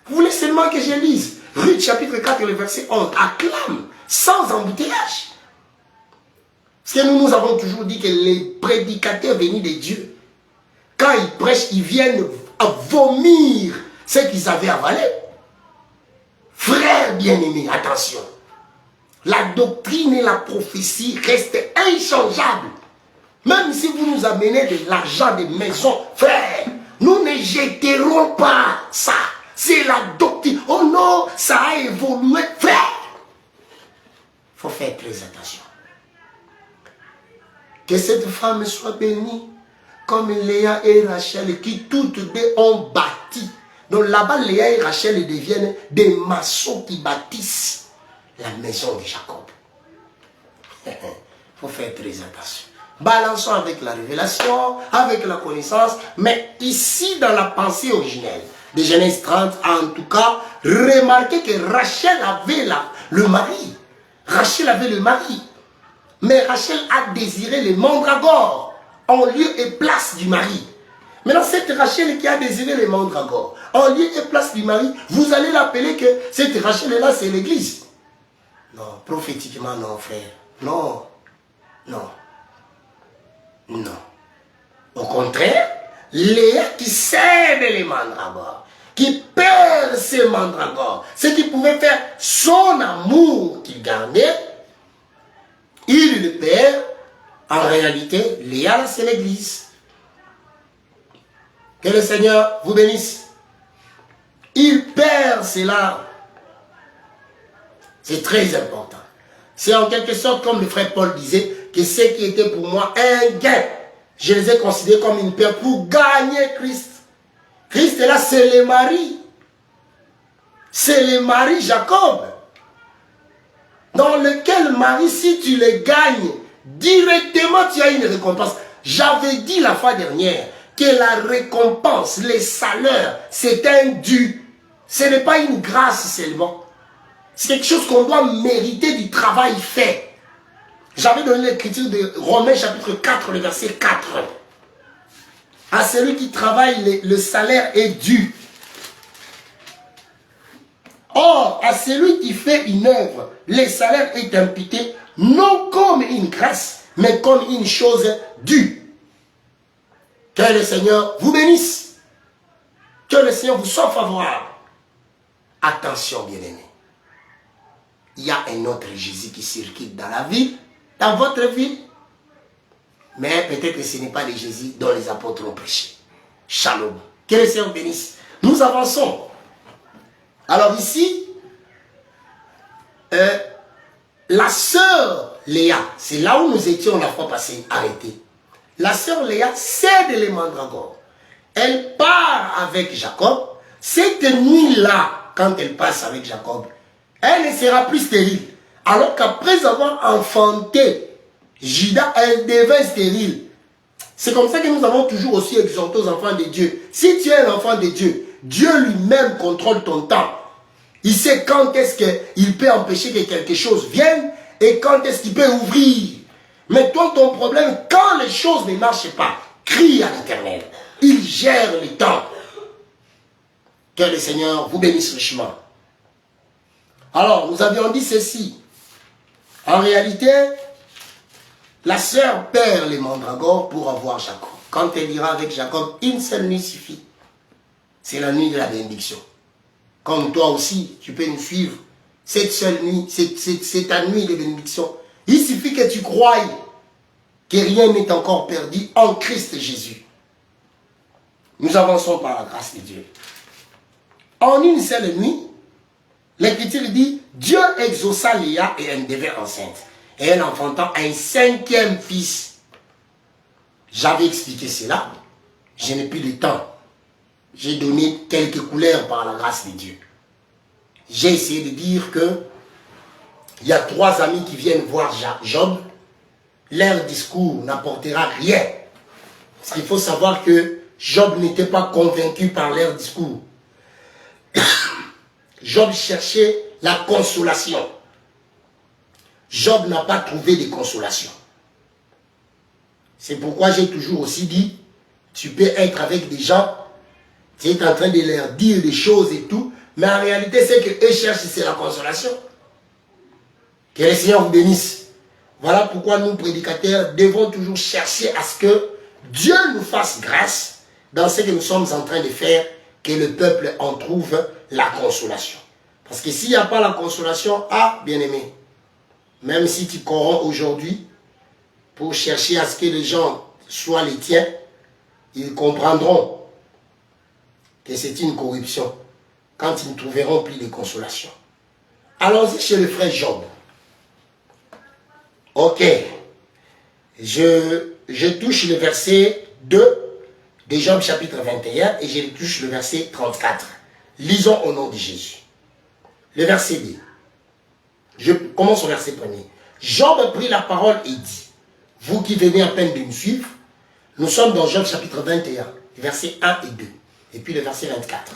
Vous voulez seulement que je lise Ruth chapitre 4 le verset 11. Acclame sans embouteillage. Parce que nous avons toujours dit que les prédicateurs venus de Dieu, quand ils prêchent, ils viennent à vomir ce qu'ils avaient avalé. Frères bien-aimés, attention. La doctrine et la prophétie restent inchangeables. Même si vous nous amenez de l'argent des maisons, frères, nous ne jetterons pas ça. C'est la doctrine. Oh non, ça a évolué, frère. Il faut faire très attention. Que cette femme soit bénie, comme Léa et Rachel, qui toutes deux ont bâti. Donc là-bas, Léa et Rachel deviennent des maçons qui bâtissent la maison de Jacob. Il faut faire très attention. Balançons avec la révélation, avec la connaissance, mais ici dans la pensée originelle de Genèse 30, en tout cas, remarquez que Rachel avait le mari. Rachel avait le mari. Mais Rachel a désiré les mandragores en lieu et place du mari. Maintenant, cette Rachel qui a désiré les mandragores en lieu et place du mari, vous allez l'appeler que cette Rachel-là, c'est l'église. Non, prophétiquement, non, frère. Non, non, non. Au contraire, Léa qui cède les mandragores, qui perd ses mandragores, ce qui pouvait faire son amour qu'il gardait, il le perd. En réalité, Léa, c'est l'église. Que le Seigneur vous bénisse. Il perd cela. C'est très important. C'est en quelque sorte comme le frère Paul disait, que ce qui était pour moi un gain, je les ai considérés comme une perte pour gagner Christ. Christ est là, c'est le mari. C'est le mari Jacob. Dans lequel mari, si tu le gagnes, directement tu as une récompense. J'avais dit la fois dernière que la récompense, les salaires, c'est un dû. Ce n'est pas une grâce seulement. C'est quelque chose qu'on doit mériter du travail fait. J'avais donné l'écriture de Romains chapitre 4, le verset 4. À celui qui travaille, le salaire est dû. Or, à celui qui fait une œuvre, le salaire est imputé non comme une grâce, mais comme une chose due. Que le Seigneur vous bénisse. Que le Seigneur vous soit favorable. Attention, bien-aimés. Il y a un autre Jésus qui circule dans la ville, dans votre ville. Mais peut-être que ce n'est pas le Jésus dont les apôtres ont prêché. Shalom. Que le Seigneur vous bénisse. Nous avançons. Alors ici, la sœur Léa, c'est là où nous étions la fois passée arrêtés. La sœur Léa cède les mandragores. Elle part avec Jacob. Cette nuit-là, quand elle passe avec Jacob, elle ne sera plus stérile. Alors qu'après avoir enfanté Judas, elle devint stérile. C'est comme ça que nous avons toujours aussi exhorté aux enfants de Dieu. Si tu es un enfant de Dieu, Dieu lui-même contrôle ton temps. Il sait quand est-ce qu'il peut empêcher que quelque chose vienne et quand est-ce qu'il peut ouvrir. Mais toi, ton problème, quand les choses ne marchent pas, crie à l'Éternel. Il gère le temps. Que le Seigneur vous bénisse richement. Alors, nous avions dit ceci. En réalité, la sœur perd les mandragores pour avoir Jacob. Quand elle ira avec Jacob, une seule nuit suffit. C'est la nuit de la bénédiction. Comme toi aussi, tu peux nous suivre. Cette seule nuit, c'est ta nuit de bénédiction. Il suffit que tu croies que rien n'est encore perdu en Christ Jésus. Nous avançons par la grâce de Dieu. En une seule nuit, l'Écriture dit, Dieu exauça Léa et elle devint enceinte. Et elle enfanta un 5e fils. J'avais expliqué cela. Je n'ai plus de temps. J'ai donné quelques couleurs par la grâce de Dieu. J'ai essayé de dire que il y a 3 amis qui viennent voir Job. Leur discours n'apportera rien. Parce qu'il faut savoir que Job n'était pas convaincu par leur discours. Job cherchait la consolation. Job n'a pas trouvé de consolation. C'est pourquoi j'ai toujours aussi dit, tu peux être avec des gens, tu es en train de leur dire des choses et tout, mais en réalité, ce qu'eux cherchent, c'est la consolation. Que le Seigneur vous bénisse. Voilà pourquoi nous, prédicateurs, devons toujours chercher à ce que Dieu nous fasse grâce dans ce que nous sommes en train de faire, que le peuple en trouve la consolation. Parce que s'il n'y a pas la consolation, bien-aimé, même si tu corromps aujourd'hui pour chercher à ce que les gens soient les tiens, ils comprendront que c'est une corruption quand ils ne trouveront plus de consolation. Allons-y chez le frère Job. Ok. Je touche le verset 2 de Job chapitre 21 et je touche le verset 34. Lisons au nom de Jésus. Le verset 2. Je commence au verset 1er. Job prit la parole et dit, vous qui venez à peine de nous suivre, nous sommes dans Job chapitre 21, versets 1 et 2. Et puis le verset 24.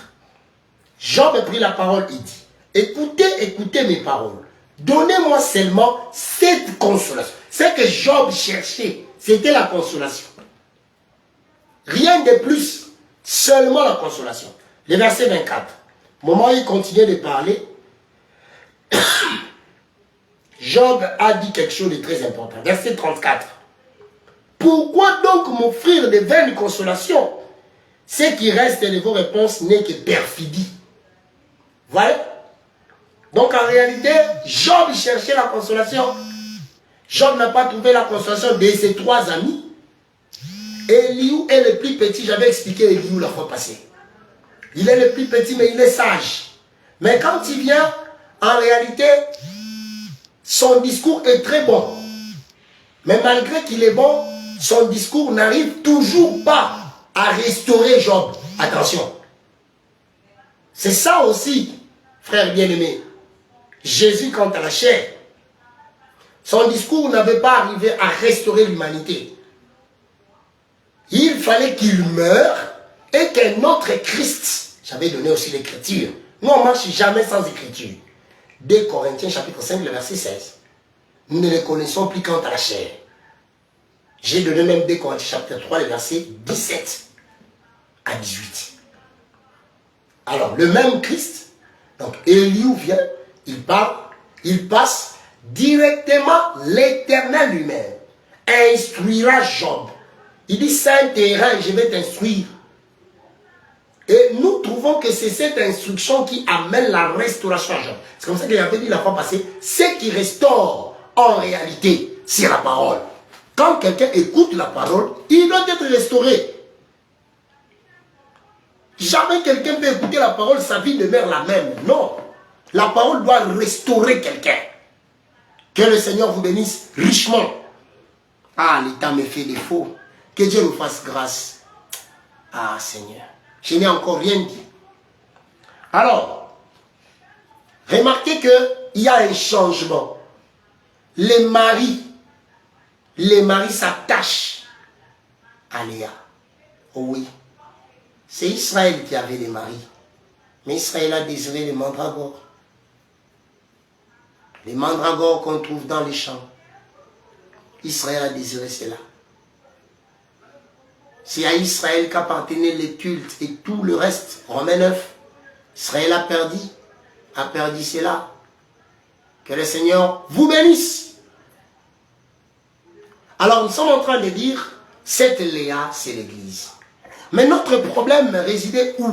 Job prit la parole et dit, écoutez mes paroles. Donnez-moi seulement cette consolation. Ce que Job cherchait, c'était la consolation. Rien de plus, seulement la consolation. Le verset 24. Au moment où il continuait de parler, Job a dit quelque chose de très important. Verset 34. Pourquoi donc m'offrir de vaines consolations? Ce qui reste de vos réponses n'est que perfidie. Voilà. Donc en réalité, Job cherchait la consolation. Job n'a pas trouvé la consolation de ses 3 amis. Eliou est le plus petit. J'avais expliqué Eliou la fois passée. Il est le plus petit, mais il est sage. Mais quand il vient, en réalité, son discours est très bon. Mais malgré qu'il est bon, son discours n'arrive toujours pas à restaurer Job. Attention. C'est ça aussi, frère bien-aimé. Jésus, quant à la chair, son discours n'avait pas arrivé à restaurer l'humanité. Il fallait qu'il meure et qu'un autre Christ, j'avais donné aussi l'écriture. Nous, on ne marche jamais sans écriture. 2 Corinthiens chapitre 5, le verset 16. Nous ne les connaissons plus quant à la chair. J'ai donné même 2 Corinthiens chapitre 3, le verset 17 à 18. Alors, le même Christ, donc Eliou vient, il parle, il passe directement l'Éternel lui-même. Instruira Job. Il dit, Saint terrain, je vais t'instruire. Et nous trouvons que c'est cette instruction qui amène la restauration à Job. C'est comme ça qu'il avait dit la fois passée, ce qui restaure en réalité, c'est la parole. Quand quelqu'un écoute la parole, il doit être restauré. Jamais quelqu'un peut écouter la parole, sa vie demeure la même. Non. La parole doit restaurer quelqu'un. Que le Seigneur vous bénisse richement. Ah, l'état me fait défaut. Que Dieu nous fasse grâce. Ah, Seigneur. Je n'ai encore rien dit. Alors, remarquez qu'il y a un changement. Les maris s'attachent à Léa. Oh oui. C'est Israël qui avait des maris. Mais Israël a désiré les mandragores. Les mandragores qu'on trouve dans les champs. Israël a désiré cela. C'est à Israël qu'appartenaient les cultes et tout le reste. Romains 9. Israël a perdu cela. Que le Seigneur vous bénisse. Alors nous sommes en train de dire, cette Léa, c'est l'Église. Mais notre problème résidait où?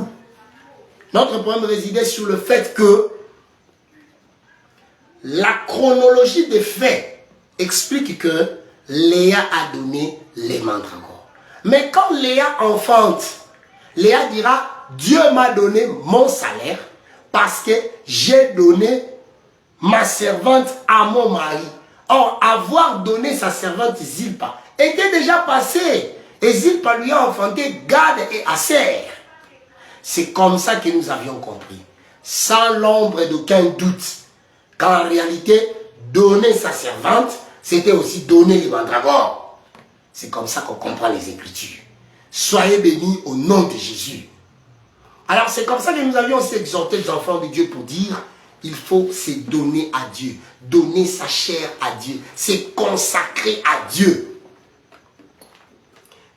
Notre problème résidait sur le fait que la chronologie des faits explique que Léa a donné les mandragores. Mais quand Léa enfante, Léa dira, Dieu m'a donné mon salaire parce que j'ai donné ma servante à mon mari. Or, avoir donné sa servante Zilpa était déjà passé. Et Zilpa lui a enfanté Gad et Aser. C'est comme ça que nous avions compris. Sans l'ombre d'aucun doute. Qu'en réalité, donner sa servante, c'était aussi donner les mandragores. C'est comme ça qu'on comprend les Écritures. Soyez bénis au nom de Jésus. Alors c'est comme ça que nous avions aussi exhorté les enfants de Dieu pour dire, il faut se donner à Dieu. Donner sa chair à Dieu. Se consacrer à Dieu.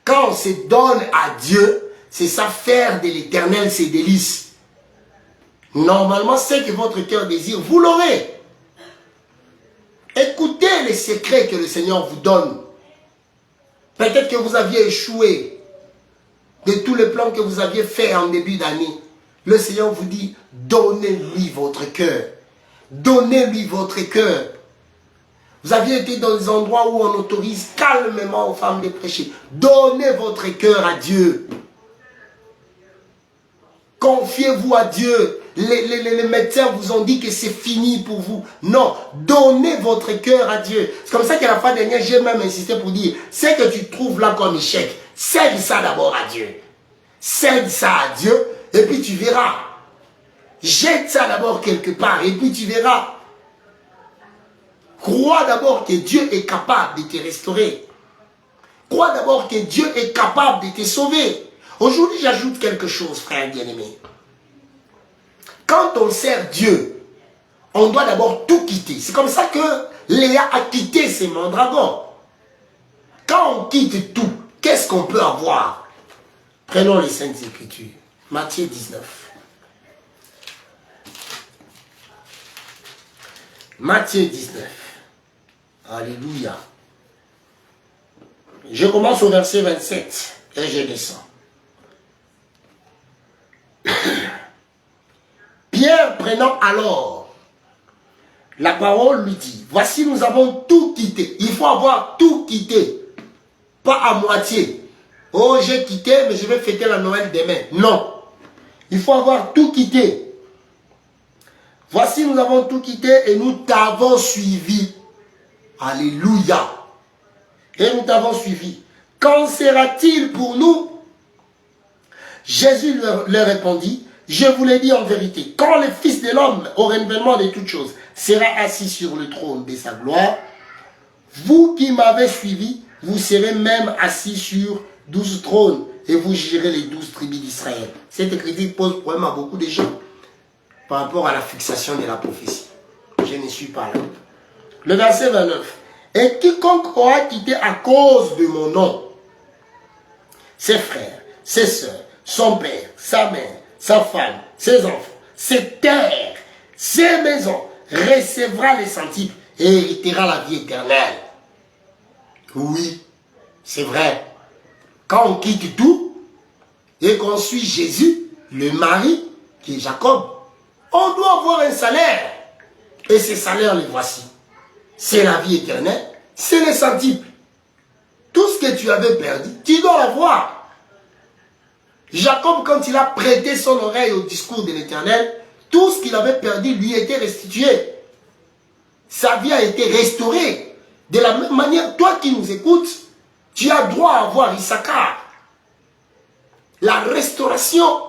Quand on se donne à Dieu, c'est ça, faire de l'Éternel ses délices. Normalement, ce que votre cœur désire, vous l'aurez. Écoutez les secrets que le Seigneur vous donne. Peut-être que vous aviez échoué de tous les plans que vous aviez faits en début d'année. Le Seigneur vous dit, donnez-lui votre cœur. Donnez-lui votre cœur. Vous aviez été dans des endroits où on autorise calmement aux femmes de prêcher. Donnez votre cœur à Dieu. Confiez-vous à Dieu. Les médecins vous ont dit que c'est fini pour vous. Non, donnez votre cœur à Dieu. C'est comme ça qu'à la fin dernière, j'ai même insisté pour dire, ce que tu trouves là comme échec, cède ça d'abord à Dieu. Cède ça à Dieu et puis tu verras. Jette ça d'abord quelque part et puis tu verras. Crois d'abord que Dieu est capable de te restaurer. Crois d'abord que Dieu est capable de te sauver. Aujourd'hui, j'ajoute quelque chose, frère bien-aimé. Quand on sert Dieu, on doit d'abord tout quitter. C'est comme ça que Léa a quitté ses mandragores. Quand on quitte tout, qu'est-ce qu'on peut avoir? Prenons les Saintes Écritures. Matthieu 19. Matthieu 19. Alléluia. Je commence au verset 27 et je descends. Pierre prenant alors la parole lui dit, voici nous avons tout quitté. Il faut avoir tout quitté. Pas à moitié. Oh, j'ai quitté, mais je vais fêter la Noël demain. Non. Il faut avoir tout quitté. Voici nous avons tout quitté et nous t'avons suivi. Alléluia. Et nous t'avons suivi. Qu'en sera-t-il pour nous? Jésus leur répondit, je vous l'ai dit en vérité, quand le Fils de l'homme, au renouvellement de toutes choses, sera assis sur le trône de sa gloire, vous qui m'avez suivi, vous serez même assis sur 12 trônes et vous jugerez les 12 tribus d'Israël. Cette écriture pose problème à beaucoup de gens par rapport à la fixation de la prophétie. Je ne suis pas là. Le verset 29. Et quiconque aura quitté à cause de mon nom, ses frères, ses soeurs, son père, sa mère, sa femme, ses enfants, ses terres, ses maisons, recevra les centiples et héritera la vie éternelle. Oui, c'est vrai. Quand on quitte tout et qu'on suit Jésus, le mari, qui est Jacob, on doit avoir un salaire. Et ces salaires, les voici. C'est la vie éternelle, c'est les centiples. Tout ce que tu avais perdu, tu dois l'avoir. Jacob, quand il a prêté son oreille au discours de l'Éternel, tout ce qu'il avait perdu lui était restitué. Sa vie a été restaurée. De la même manière, toi qui nous écoutes, tu as droit à avoir Issachar. La restauration,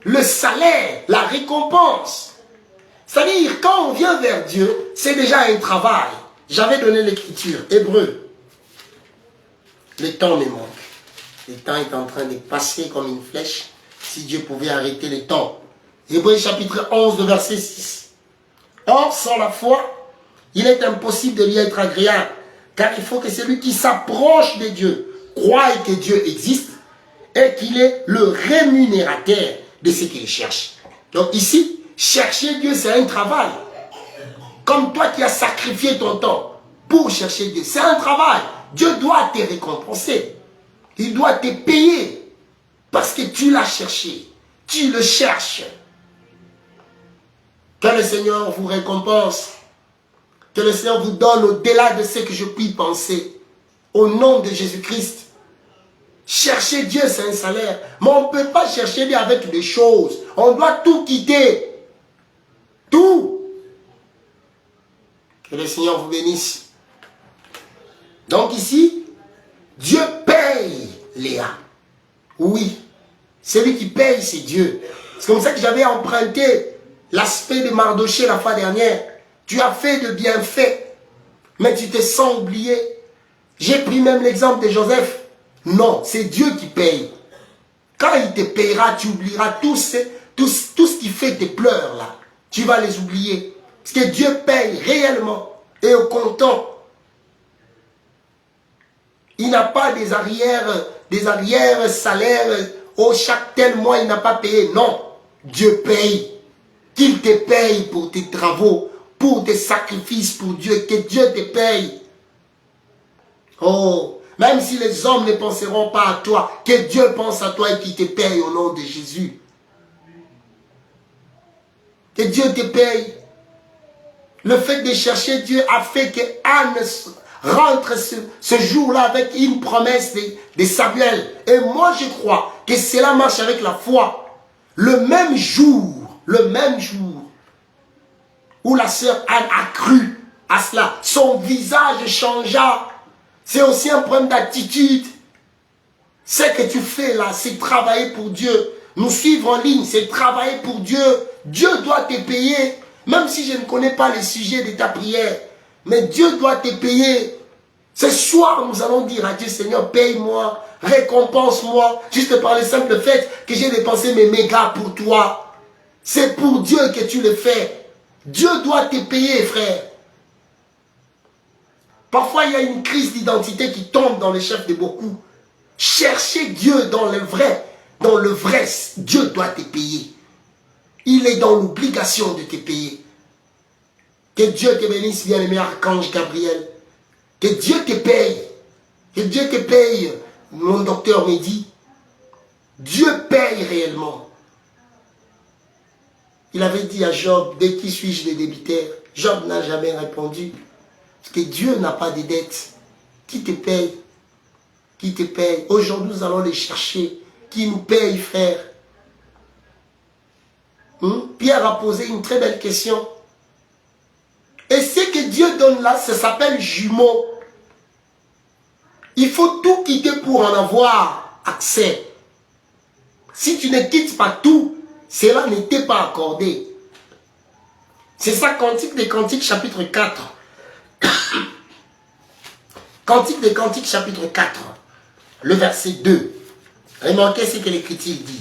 le salaire, la récompense. C'est-à-dire, quand on vient vers Dieu, c'est déjà un travail. J'avais donné l'écriture, Hébreu. Le temps me manque. Le temps est en train de passer comme une flèche. Si Dieu pouvait arrêter le temps. Hébreu chapitre 11, le verset 6. Or, sans la foi, il est impossible de lui être agréable. Car il faut que celui qui s'approche de Dieu croie que Dieu existe et qu'il est le rémunérateur de ce qu'il cherche. Donc ici, chercher Dieu, c'est un travail. Comme toi qui as sacrifié ton temps pour chercher Dieu, c'est un travail. Dieu doit te récompenser. Il doit te payer parce que tu l'as cherché. Tu le cherches. Que le Seigneur vous récompense. Que le Seigneur vous donne au-delà de ce que je puis penser. Au nom de Jésus-Christ. Chercher Dieu, c'est un salaire. Mais on ne peut pas chercher Dieu avec des choses. On doit tout quitter. Tout. Que le Seigneur vous bénisse. Donc ici, Dieu paye Léa. Oui. Celui qui paye, c'est Dieu. C'est comme ça que j'avais emprunté l'aspect de Mardoché la fois dernière. Tu as fait de bienfaits, mais tu te sens oublié. J'ai pris même l'exemple de Joseph. Non, c'est Dieu qui paye. Quand il te payera, tu oublieras tout ce qui fait tes pleurs là. Tu vas les oublier. Parce que Dieu paye réellement et au comptant. Il n'a pas des arrières salaires. Oh, chaque tel mois, il n'a pas payé. Non, Dieu paye. Qu'il te paye pour tes travaux, pour tes sacrifices pour Dieu. Que Dieu te paye. Oh, même si les hommes ne penseront pas à toi, que Dieu pense à toi et qu'il te paye au nom de Jésus. Que Dieu te paye. Le fait de chercher Dieu a fait que Anne rentre ce jour-là avec une promesse de Samuel. Et moi je crois que cela marche avec la foi. Le même jour où la sœur Anne a cru à cela, son visage changea. C'est aussi un problème d'attitude. Ce que tu fais là, c'est travailler pour Dieu. Nous suivre en ligne, c'est travailler pour Dieu. Dieu doit te payer. Même si je ne connais pas les sujets de ta prière. Mais Dieu doit te payer. Ce soir, nous allons dire à Dieu, Seigneur, paye-moi, récompense-moi. Juste par le simple fait que j'ai dépensé mes mégas pour toi. C'est pour Dieu que tu le fais. Dieu doit te payer, frère. Parfois, il y a une crise d'identité qui tombe dans les chefs de beaucoup. Cherchez Dieu dans le vrai. Dans le vrai, Dieu doit te payer. Il est dans l'obligation de te payer. Que Dieu te bénisse, bien-aimé archange Gabriel. Que Dieu te paye. Que Dieu te paye, mon docteur me dit. Dieu paye réellement. Il avait dit à Job, de qui suis-je le débiteur? Job n'a jamais répondu. Parce que Dieu n'a pas de dette. Qui te paye? Qui te paye? Aujourd'hui, nous allons les chercher. Qui nous paye, frère? Pierre a posé une très belle question. Et ce que Dieu donne là, ça s'appelle jumeau. Il faut tout quitter pour en avoir accès. Si tu ne quittes pas tout, cela ne t'est pas accordé. C'est ça, Cantique des Cantiques, chapitre 4. Cantique des Cantiques, chapitre 4, le verset 2. Remarquez ce que l'Écriture dit.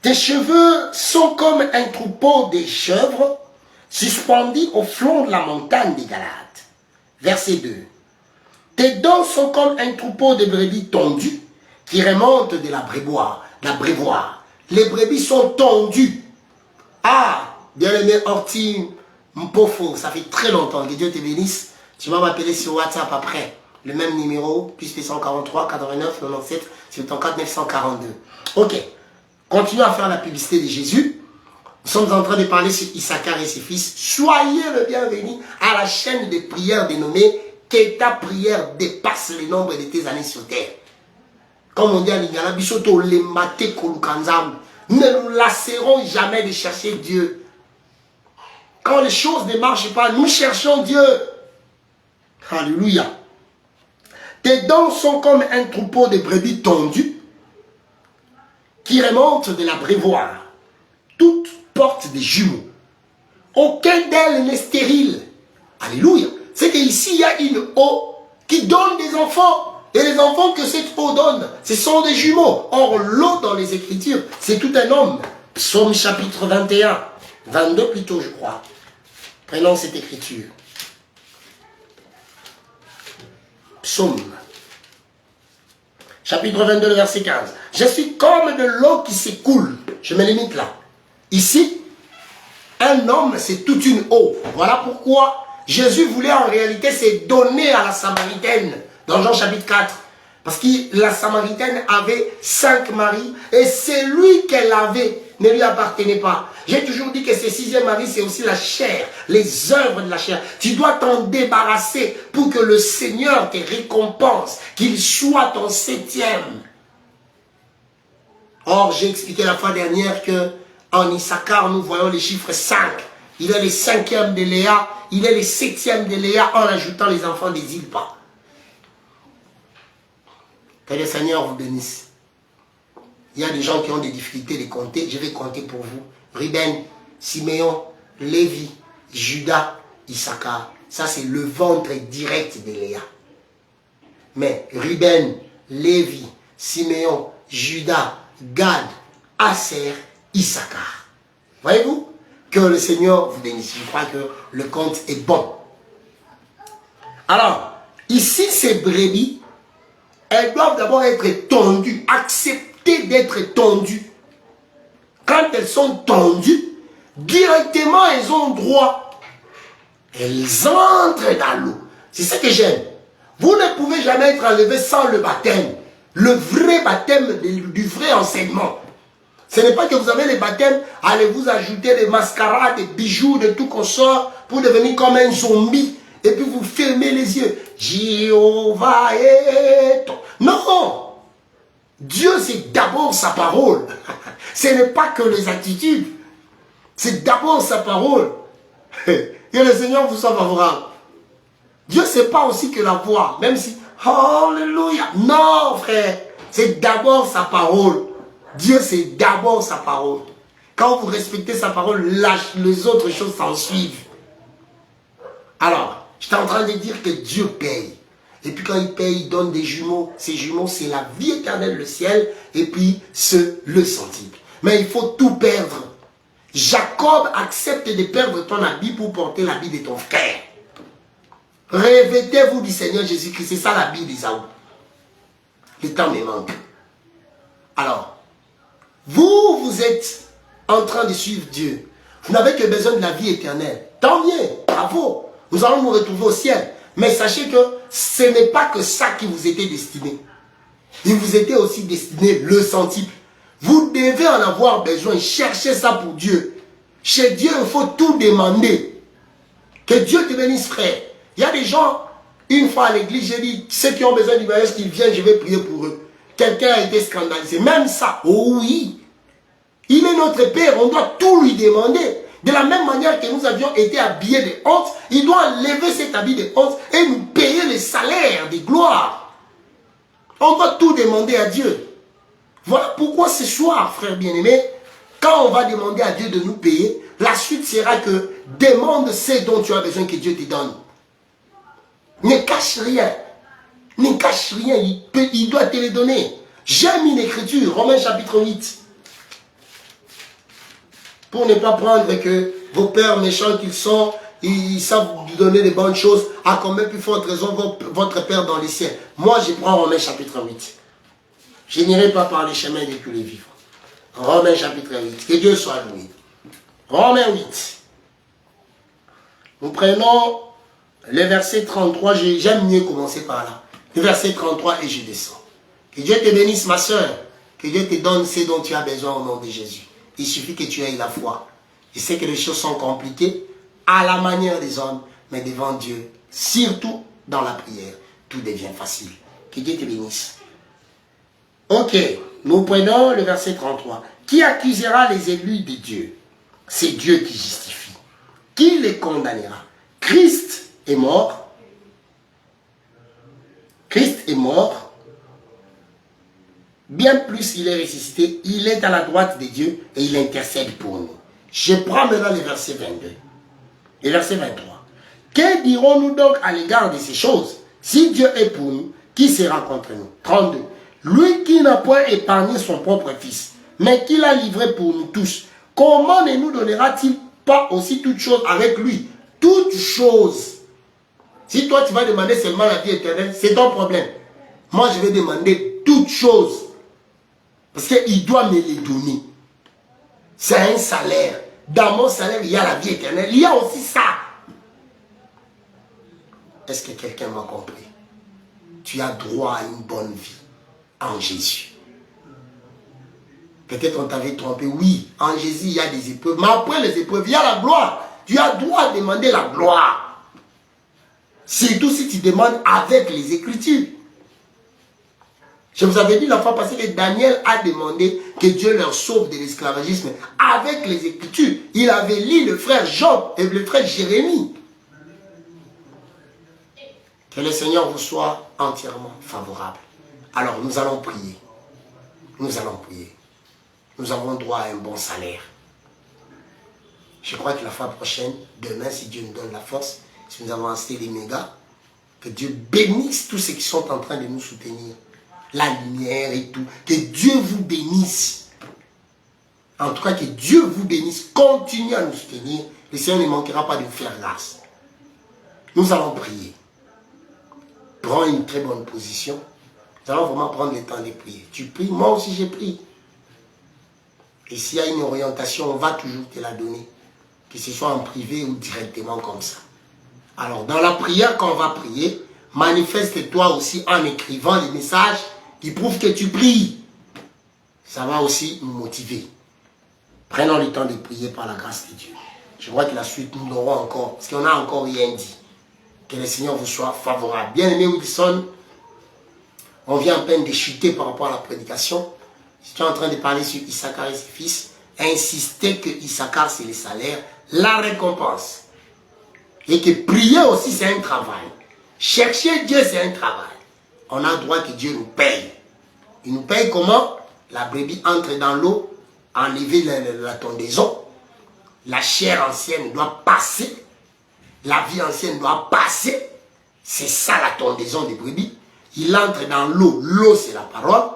Tes cheveux sont comme un troupeau de chèvres suspendus au flanc de la montagne des Galates. Verset 2. Tes dents sont comme un troupeau de brebis tondues qui remontent de l'abreuvoir. Les brebis sont tondues. Ah, bien-aimé Orti Mpofo, ça fait très longtemps, que Dieu te bénisse. Tu vas m'appeler sur WhatsApp après. Le même numéro, plus 143 89 97 74 942. Ok. Continuons à faire la publicité de Jésus. Nous sommes en train de parler sur Issachar et ses fils. Soyez le bienvenu à la chaîne de prière dénommée que ta prière dépasse le nombre de tes années sur terre. Comme on dit à Lingala, Bishoto Lemate Kolukanzam. ne nous lasserons jamais de chercher Dieu. Quand les choses ne marchent pas, nous cherchons Dieu. Alléluia. Tes dents sont comme un troupeau de brebis tondues qui remontent de l'abreuvoir. Toutes portent des jumeaux. Aucun d'elles n'est stérile. Alléluia. C'est qu'ici, il y a une eau qui donne des enfants. Et les enfants que cette eau donne, ce sont des jumeaux. Or, l'eau dans les Écritures, c'est tout un homme. Psaume chapitre 21, 22 plutôt, je crois. Prenons cette écriture. Psaume, chapitre 22, le verset 15. Je suis comme de l'eau qui s'écoule. Je me limite là. Ici, un homme, c'est toute une eau. Voilà pourquoi Jésus voulait en réalité se donner à la Samaritaine dans Jean chapitre 4. Parce que la Samaritaine avait 5 maris et celui qu'elle avait ne lui appartenait pas. J'ai toujours dit que ce 6e mari, c'est aussi la chair, les œuvres de la chair. Tu dois t'en débarrasser pour que le Seigneur te récompense, qu'il soit ton 7e. Or, j'ai expliqué la fois dernière que en Issachar, nous voyons les chiffres 5. Il est le 5e de Léa, il est le 7e de Léa en ajoutant les enfants des Zilpa. Que le Seigneur vous bénisse. Il y a des gens qui ont des difficultés de compter. Je vais compter pour vous. Ruben, Siméon, Lévi, Judas, Issachar. Ça, c'est le ventre direct de Léa. Mais Ruben, Lévi, Siméon, Judas, Gad, Aser, Issachar. Voyez-vous? Que le Seigneur vous bénisse. Je crois que le compte est bon. Alors, ici, ces brebis, elles doivent d'abord être tondues, accepter d'être tondues. Quand elles sont tondues, directement elles ont droit. Elles entrent dans l'eau. C'est ça que j'aime. Vous ne pouvez jamais être enlevé sans le baptême. Le vrai baptême du vrai enseignement. Ce n'est pas que vous avez les baptêmes, allez vous ajouter des mascarades, des bijoux, de tout qu'on sort pour devenir comme un zombie. Et puis vous fermez les yeux. Jéhovah est ton... Non! Dieu, c'est d'abord sa parole. Ce n'est pas que les attitudes. C'est d'abord sa parole. Que le Seigneur vous soit favorable. Dieu, ce n'est pas aussi que la voix. Même si... Alléluia! Non, frère. C'est d'abord sa parole. Dieu, c'est d'abord sa parole. Quand vous respectez sa parole, les autres choses s'en suivent. Alors, j'étais en train de dire que Dieu paye. Et puis quand il paye, il donne des jumeaux. Ces jumeaux, c'est la vie éternelle, le ciel, et puis le centuple. Mais il faut tout perdre. Jacob accepte de perdre ton habit pour porter l'habit de ton frère. Revêtez-vous du Seigneur Jésus-Christ. C'est ça l'habit d'Ésaü. Le temps me manque. Alors, vous êtes en train de suivre Dieu. Vous n'avez que besoin de la vie éternelle. Tant mieux, bravo. Nous allons nous retrouver au ciel. Mais sachez que ce n'est pas que ça qui vous était destiné. Il vous était aussi destiné le centuple. Vous devez en avoir besoin. Cherchez ça pour Dieu. Chez Dieu, il faut tout demander. Que Dieu te bénisse, frère. Il y a des gens, une fois à l'église, j'ai dit, ceux qui ont besoin du mariage, qu'ils viennent, je vais prier pour eux. Quelqu'un a été scandalisé. Même ça, oh oui. Il est notre Père, on doit tout lui demander. De la même manière que nous avions été habillés de honte, il doit enlever cet habit de honte et nous payer le salaire de gloire. On doit tout demander à Dieu. Voilà pourquoi ce soir, frère bien-aimé, quand on va demander à Dieu de nous payer, la suite sera que demande ce dont tu as besoin que Dieu te donne. Ne cache rien. Ne cache rien, il doit te le donner. J'aime une écriture, Romains chapitre 8. Pour ne pas prendre que vos pères méchants qu'ils sont, ils savent vous donner des bonnes choses, à combien plus forte raison votre Père dans les cieux. Moi, je prends Romains chapitre 8. Je n'irai pas par les chemins de tous les vivants. Romains chapitre 8. Que Dieu soit loué. Romains 8. Nous prenons le verset 33. J'aime mieux commencer par là. Le verset 33 et je descends. Que Dieu te bénisse, ma soeur. Que Dieu te donne ce dont tu as besoin au nom de Jésus. Il suffit que tu aies la foi. Je sais que les choses sont compliquées à la manière des hommes, mais devant Dieu, surtout dans la prière, tout devient facile. Que Dieu te bénisse. Ok, nous prenons le verset 33. Qui accusera les élus de Dieu? C'est Dieu qui justifie. Qui les condamnera? Christ est mort. Christ est mort. Bien plus, il est ressuscité. Il est à la droite de Dieu et il intercède pour nous. Je prends maintenant le verset 22. Et verset 23. Que dirons-nous donc à l'égard de ces choses? Si Dieu est pour nous, qui sera contre nous? 32. Lui qui n'a point épargné son propre fils, mais qui l'a livré pour nous tous, comment ne nous donnera-t-il pas aussi toutes choses avec lui? Toutes choses. Si toi tu vas demander seulement la vie éternelle, c'est ton problème. Moi je vais demander toutes choses. Parce qu'il doit me les donner. C'est un salaire. Dans mon salaire, il y a la vie éternelle. Il y a aussi ça. Est-ce que quelqu'un m'a compris? Tu as droit à une bonne vie en Jésus. Peut-être on t'avait trompé. Oui, en Jésus, il y a des épreuves. Mais après les épreuves, il y a la gloire. Tu as droit à demander la gloire. Surtout si tu demandes avec les Écritures. Je vous avais dit la fois passée que Daniel a demandé que Dieu leur sauve de l'esclavagisme avec les Écritures. Il avait lu le frère Job et le frère Jérémie. Que le Seigneur vous soit entièrement favorable. Alors nous allons prier. Nous allons prier. Nous avons droit à un bon salaire. Je crois que la fois prochaine, demain, si Dieu nous donne la force, si nous avons acheté les mégas, que Dieu bénisse tous ceux qui sont en train de nous soutenir. La lumière et tout. Que Dieu vous bénisse. En tout cas, que Dieu vous bénisse. Continuez à nous soutenir. Le Seigneur ne manquera pas de vous faire grâce. Nous allons prier. Prends une très bonne position. Nous allons vraiment prendre le temps de prier. Tu pries, moi aussi j'ai prié. Et s'il y a une orientation, on va toujours te la donner. Que ce soit en privé ou directement comme ça. Alors, dans la prière qu'on va prier, manifeste-toi aussi en écrivant des messages qui prouvent que tu pries. Ça va aussi nous motiver. Prenons le temps de prier par la grâce de Dieu. Je crois que la suite, nous l'aurons encore. Parce qu'on n'a encore rien dit. Que le Seigneur vous soit favorable. Bien-aimé Wilson, on vient à peine de chuter par rapport à la prédication. Si tu es en train de parler sur Issachar et ses fils, insistez que Issachar c'est le salaire, la récompense. Et que prier aussi c'est un travail. Chercher Dieu c'est un travail. On a le droit que Dieu nous paye. Il nous paye comment? La brebis entre dans l'eau, enlever la tondaison. La chair ancienne doit passer. La vie ancienne doit passer. C'est ça la tondaison des brebis. Il entre dans l'eau. L'eau c'est la parole.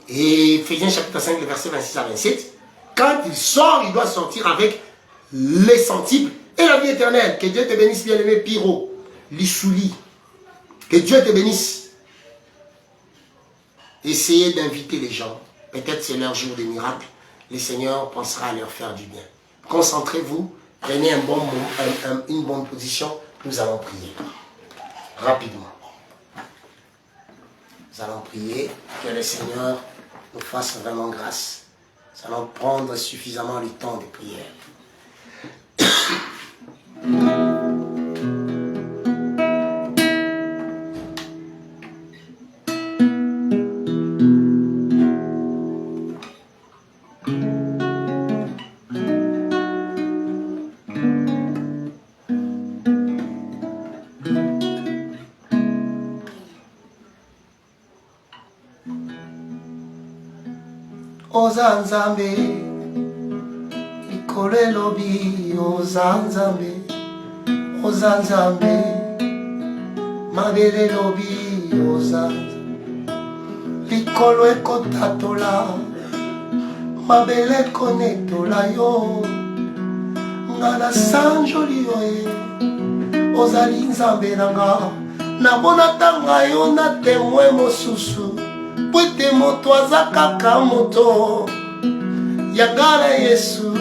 Et Éphésiens chapitre 5, le verset 26 à 27. Quand il sort, il doit sortir avec les centiples et la vie éternelle. Que Dieu te bénisse, bien-aimé Piro, Lissouli. Que Dieu te bénisse. Essayez d'inviter les gens. Peut-être c'est leur jour de miracle. Le Seigneur pensera à leur faire du bien. Concentrez-vous. Prenez une bonne position. Nous allons prier. Rapidement. Nous allons prier. Que le Seigneur nous fasse vraiment grâce. Nous allons prendre suffisamment le temps de prière. Ozanzambe, ikole lobi, ozanzambe, ozanzambe, mabele lobi, ozanzambe, likolo ekotatola, mabele konetola yo, ngana sanjoli yoye, ozali nzambe nanga, nabona tanga yo na temwe mosusu. Pwete moto aza kaka moto yanga na Yesu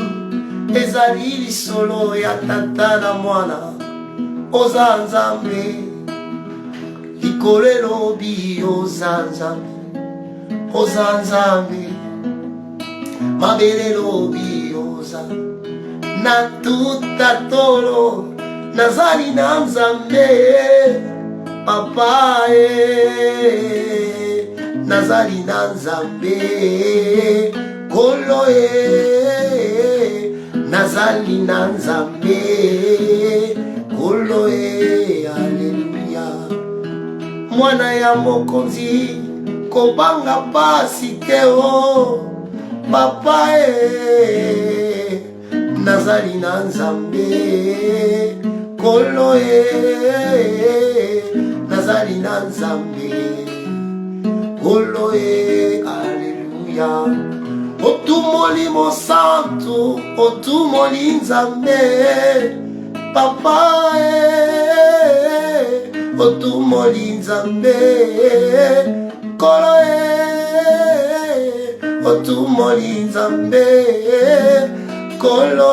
ezali lisolo ya tata na mwana oza nzambe likolo elobi oza nzambe oza nzambe mabele elobi oza na tuta tolo nazali na nzambe papa nazali na nzambe Kolo nazali na Nzambe. Kolo Alléluia. Mwana ya mokonzi kobanga pasi te o. Papa nazali na Nzambe. Kolo nazali na Nzambe. Kolo Alléluia. Otumoli mo santo, otumoli Nzambe. Papa otumoli Nzambe. Kolo otumoli Nzambe. Kolo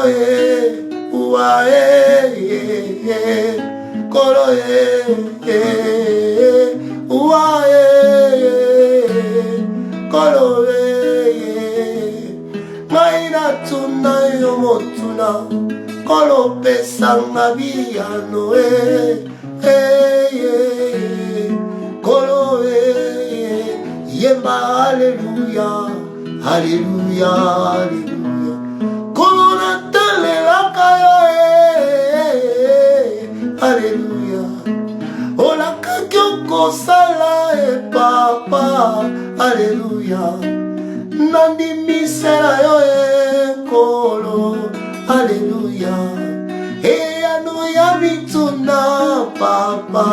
uwa Kolo uwa Kolo Maina tuna yo motuna. Kolo pesanga biyano Kolo yemba Alléluia. Alléluia, Alléluia. Kolo natale lakayo Alléluia. Ola kakyo sala papa. Alléluia. Nandi misera yo Kolo. Alléluia. Et anuya bituna papa.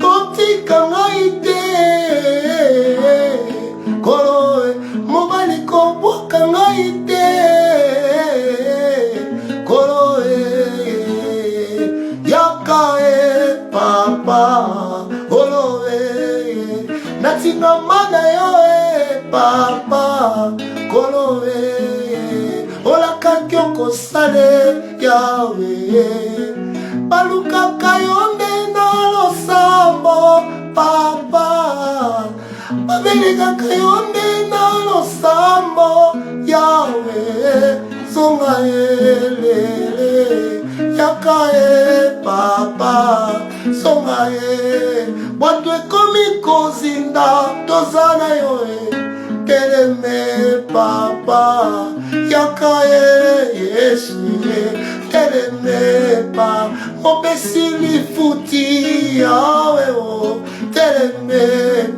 Kotika ngaite Kolo mobali koboka ngaite Kolo yaka papa. Kolo natinga mana yo papa. Kolo olaka kyoko sale Yahweh. Baluka kayonde na losambo papa. Babeleka kayonde na losambo Yahweh. Zonga lele yaka papa. Zonga bwatu ekomi kozinda tozana yo teleme papa. Yaka Yesu teleme pa. Mopesili futi yawe o teleme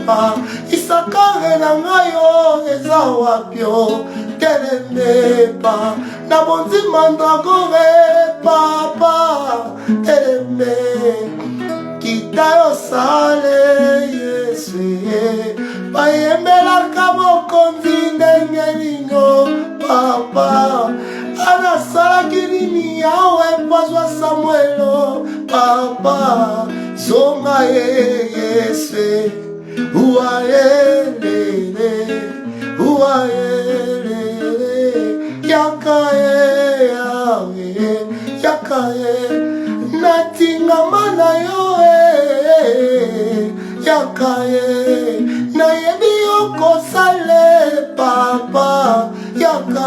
pa. Isakare na ngayo eza wapyo teleme pa. Na bonzi mandragore papa teleme. Kita yo sale Yesu bayembela kamokonzi ndenge nino papa. Anasala kinini yawe paswa Samuelo papa. Zonga Yesu uwa lele uwa lele yaka yawe yaka natinga mana yo yaka na yebi yoko sale papa. Yaka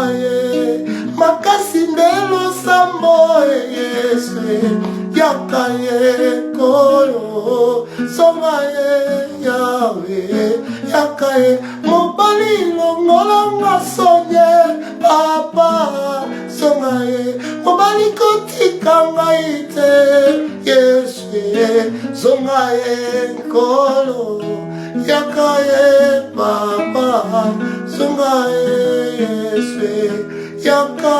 makasi ndelo sambo Yesu. Yaka Kolo songa Yahweh. Yaka mobali longola ngasonye papa. Songa mobali kotika ngaite Yesu. Songa Kolo yaka papa. Songa Yesu. Yaka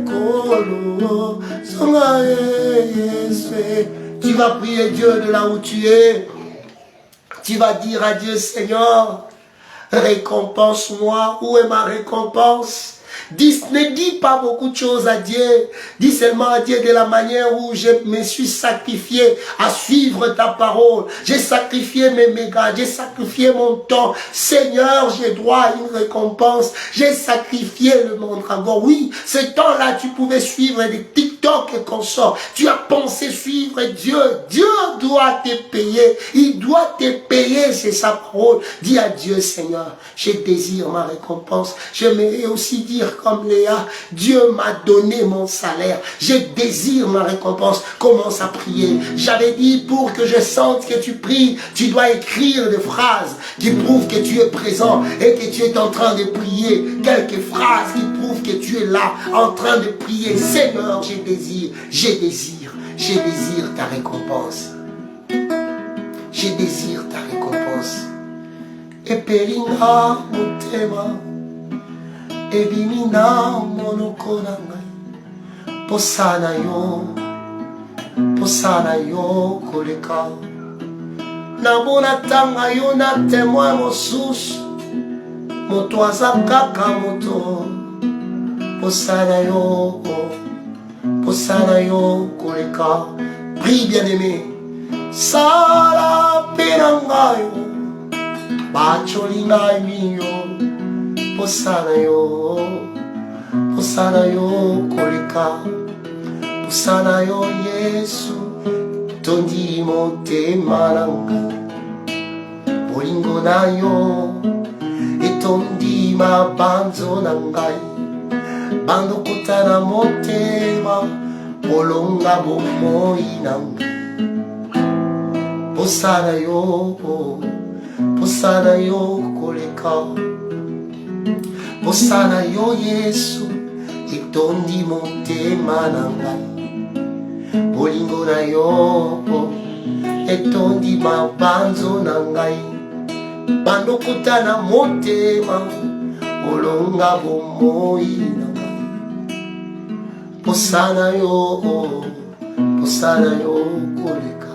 Kolo songa Yesu. Tu vas prier Dieu de là où tu es. Tu vas dire à Dieu, Seigneur, récompense-moi. Où est ma récompense? Ne dis pas beaucoup de choses à Dieu. Dis seulement à Dieu de la manière où je me suis sacrifié à suivre ta parole. J'ai sacrifié mes mégas, j'ai sacrifié mon temps. Seigneur, j'ai droit à une récompense. J'ai sacrifié le mandragore. Oui, ce temps-là, tu pouvais suivre des TikTok et consorts. Tu as pensé suivre Dieu. Dieu doit te payer. Il doit te payer, c'est sa parole. Dis à Dieu, Seigneur, je désire ma récompense. J'aimerais aussi dire dire comme Léa, Dieu m'a donné mon salaire. Je désire ma récompense. Commence à prier. J'avais dit, pour que je sente que tu pries, tu dois écrire des phrases qui prouvent que tu es présent et que tu es en train de prier. Quelques phrases qui prouvent que tu es là, en train de prier. Seigneur, je désire ta récompense. Je désire ta récompense. Epelinga motema, ebimina monoko na ngai. Posana yo koleka. Nabona tanga yo na témoin mosusu, moto aza kaka moto. Posana yo koleka. Prie bien-aimé. Sala penanga yo. Bacholinga miyo, posana yo koleka, posana yo Yesu, tondi motema nanga, bolingo na yo, etondi mabanzo nangai, bando kutana motema, bolonga bomoi nanga, posana yo koleka, posana yo Yesu, etondi motema na ngai, bolingo na yo, etondi mabanzo na ngai, bando kutana motema, olonga bomoi na ngai, posana yo koleka.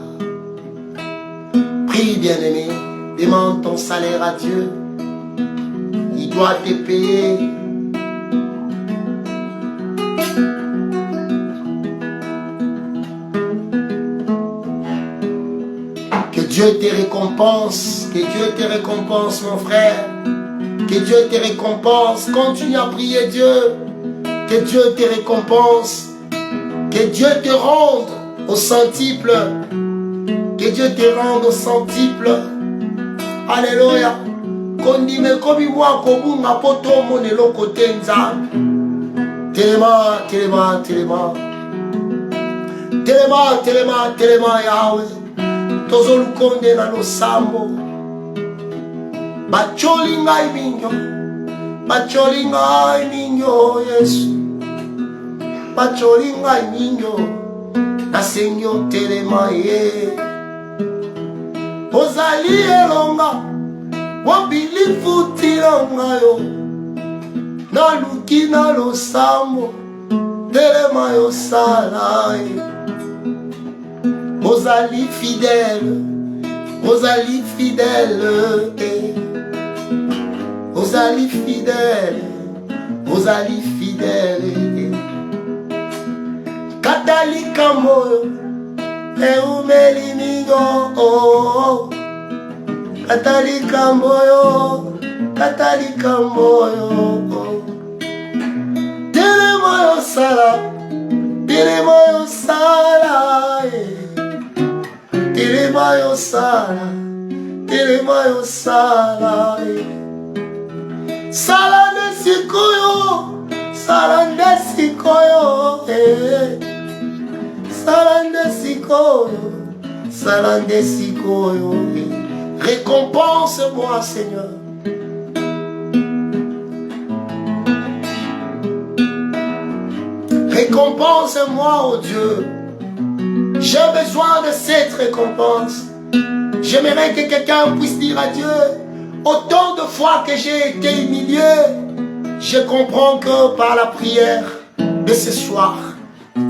Prie bien-aimé. Demande ton salaire à Dieu. Il doit te payer. Que Dieu te récompense. Que Dieu te récompense, mon frère. Que Dieu te récompense. Continue à prier Dieu. Que Dieu te récompense. Que Dieu te rende au centuple. Que Dieu te rende au centuple. Alléluia. Kondime kobi mwa kobunga poto monelo kote nzambe. Telema Yahweh. Tozo lukonde na losambo. Bacholi ngai minyo Yesu. Bacholi ngai minyo. Nasengyo telema ye. Ozali elonga, wabilifu tilonga yo. Naluki na losambo, telema yo salai. Ozali fidèle, Ozali fidèle. Katalika moyo. Eumeli mingo, katalika moyo, telema yo sala, sala Salande sikoyo. Récompense-moi, Seigneur. Récompense-moi, oh Dieu. J'ai besoin de cette récompense. J'aimerais que quelqu'un puisse dire à Dieu, autant de fois que j'ai été humilié, je comprends que par la prière de ce soir,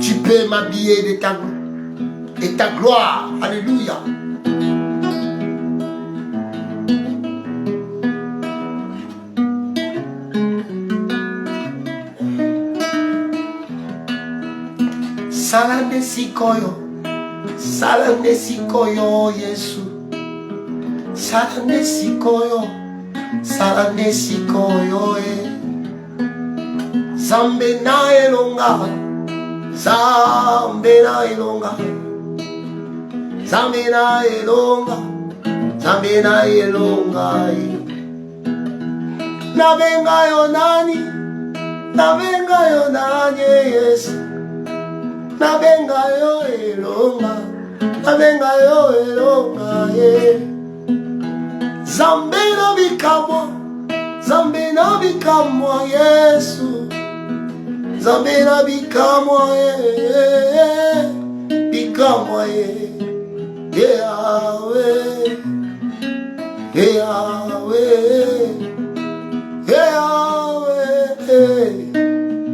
tu peux m'habiller de ta gloire. Alléluia. Salande sikoyo Yesu. Salande sikoyo Zambe na elonga. Nabenga yo nani? nabenga yo nanye Yesu, nabenga yo elonga, nabenga yo elonga ye. Zambe na bikamwa, Zambe na bikamwa Yesu, Zambe na bikamwa ye, bikamwa ye, Yahweh, Yahweh, Yahweh,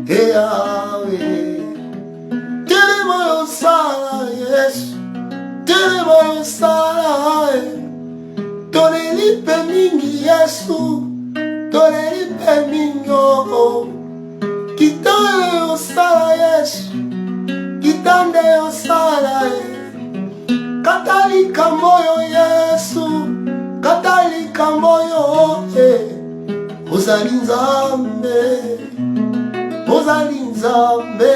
Yahweh. Telema yo sala Yesu, telema yo sala ye. Tonelipe mingi Yesu, tonelipe mingi kitande yo sala Yesu, kitande yo sala ye. Katalika moyo Yesu, katalika moyo ozali Nzambe, ozali Nzambe,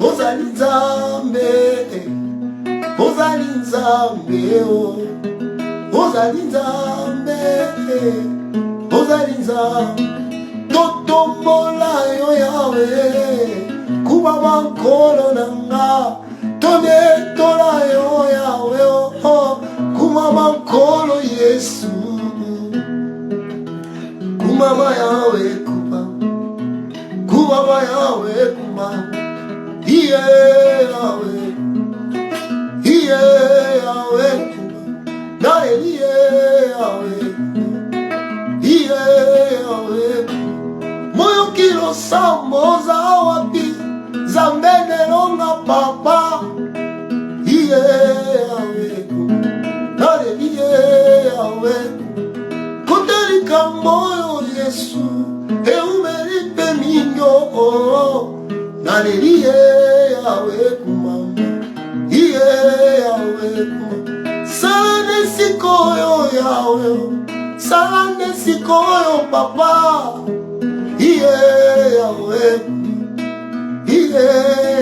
ozali Nzambe, ozali Nzambe, ozali Nzambe, ozali Nzambe. Totombola yo Yahweh, kuba makolo nanga, tonetola yo Yahweh, kuma makolo Yesu, kumama Yahweh, kumama Yahweh, kumama Yahweh, Yahweh, nare Yahweh, Yahweh. Moyo kilo samboza wapi, Zambene longa papa, Yahweh, nare Yahweh. Kotelika moyo Yesu, eumeripe mingo, nare Yahweh, kumama, Yahweh, kumama. Salane sikoyo Yahweh, salane sikoyo papa, Yahweh,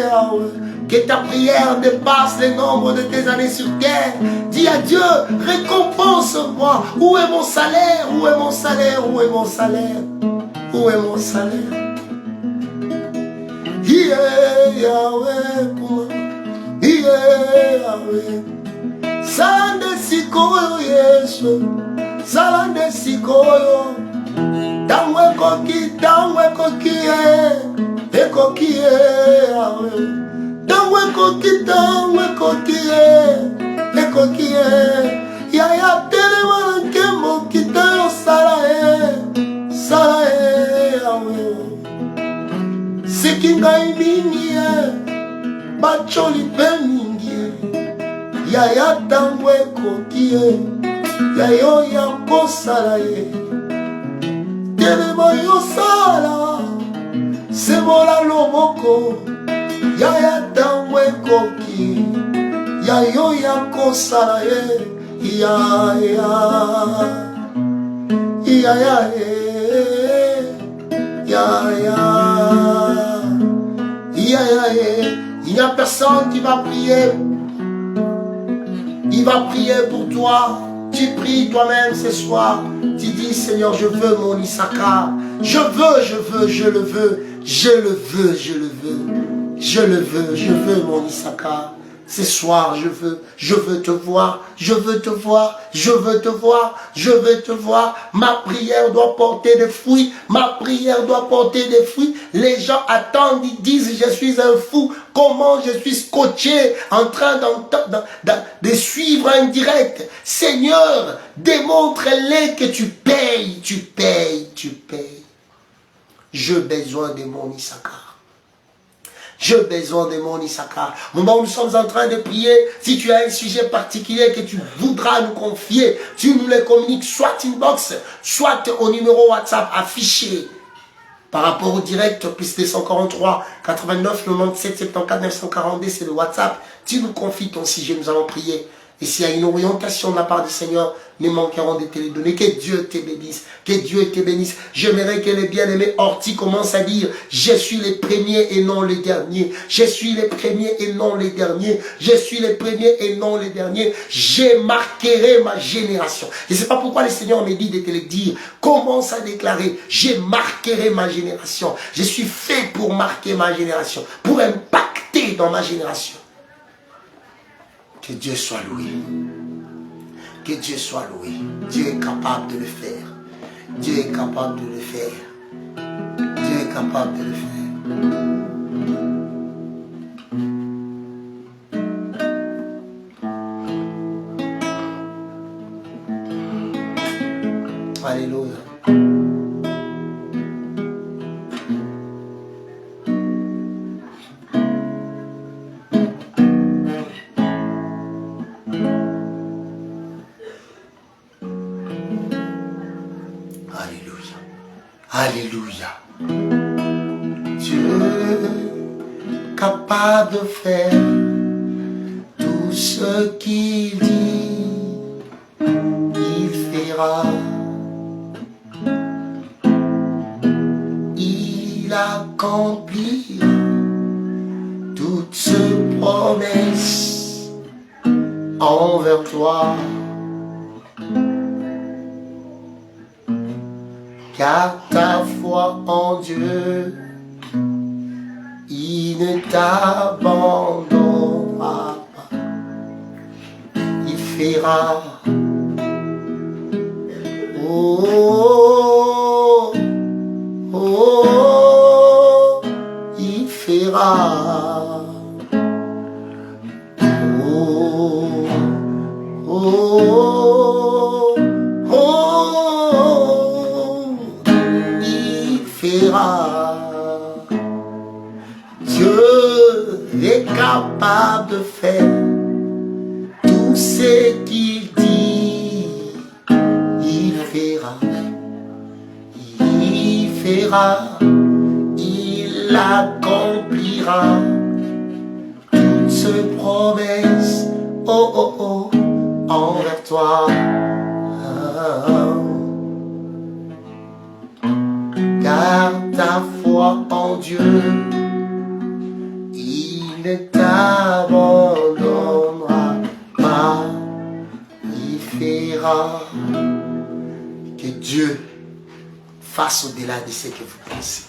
Yahweh. Que ta prière dépasse le nombre de tes années sur terre. Dis à Dieu, récompense-moi. Où est mon salaire? Où est mon salaire? Où est mon salaire? Où est mon salaire? Yahweh, Yahweh. Salande sikoyo Yesu, salande sikoyo. Tangwe koki, ekoki Yahweh. Tangwe koki, ekoki Yaya telema nkembo kitayo sala Yahweh. Sekingai mingi bacholi pe mingi. Yaya tangwe koki yayo yako sala telema yo sala sebola loboko. Yaya tangwe koki yayo yako sala Il n'y a personne qui va prier. Il va prier pour toi. Tu pries toi-même ce soir. Tu dis, Seigneur, je veux mon Issachar. Je le veux mon Issachar. Ce soir, je veux te voir, je veux te voir. Ma prière doit porter des fruits, Les gens attendent, ils disent, je suis un fou. Comment je suis scotché en train de suivre un direct. Seigneur, démontre-les que tu payes. J'ai besoin de mon Issachar. J'ai besoin de mon Issachar. Au moment où nous sommes en train de prier, si tu as un sujet particulier que tu voudras nous confier, tu nous le communiques soit inbox, soit au numéro WhatsApp affiché par rapport au direct, plus 243 89 97 74 942, c'est le WhatsApp. Tu nous confies ton sujet, nous allons prier. Et s'il y a une orientation de la part du Seigneur, nous manquerons de te les donner. Que Dieu te bénisse. Que Dieu te bénisse. J'aimerais que les bien-aimés Horty commencent à dire, je suis les premiers et non les derniers. Je suis les premiers et non les derniers. Je suis les premiers et non les derniers. Je marquerai ma génération. Et c'est pas pourquoi le Seigneur me dit de te le dire. Commence à déclarer, je marquerai ma génération. Je suis fait pour marquer ma génération. Pour impacter dans ma génération. Que Dieu soit loué. Que Dieu soit loué. Dieu est capable de le faire. Dieu est capable de le faire. Dieu est capable de le faire. Alléluia. Alléluia. Dieu capable de faire tout ce qu'il dit, il fera. Il accomplira toutes ses promesses envers toi. Car ta foi en Dieu, il ne t'abandonnera pas. Il fera. Oh, oh, oh, il fera. Oh, oh, oh, il fera. Dieu est capable de faire tout ce qu'il dit. Il fera. Il fera. Il accomplira toutes ses promesses. Oh, oh, oh, envers toi. Garde ta foi en Dieu, il ne t'abandonnera pas, il fera. Que Dieu fasse au-delà de ce que vous pensez.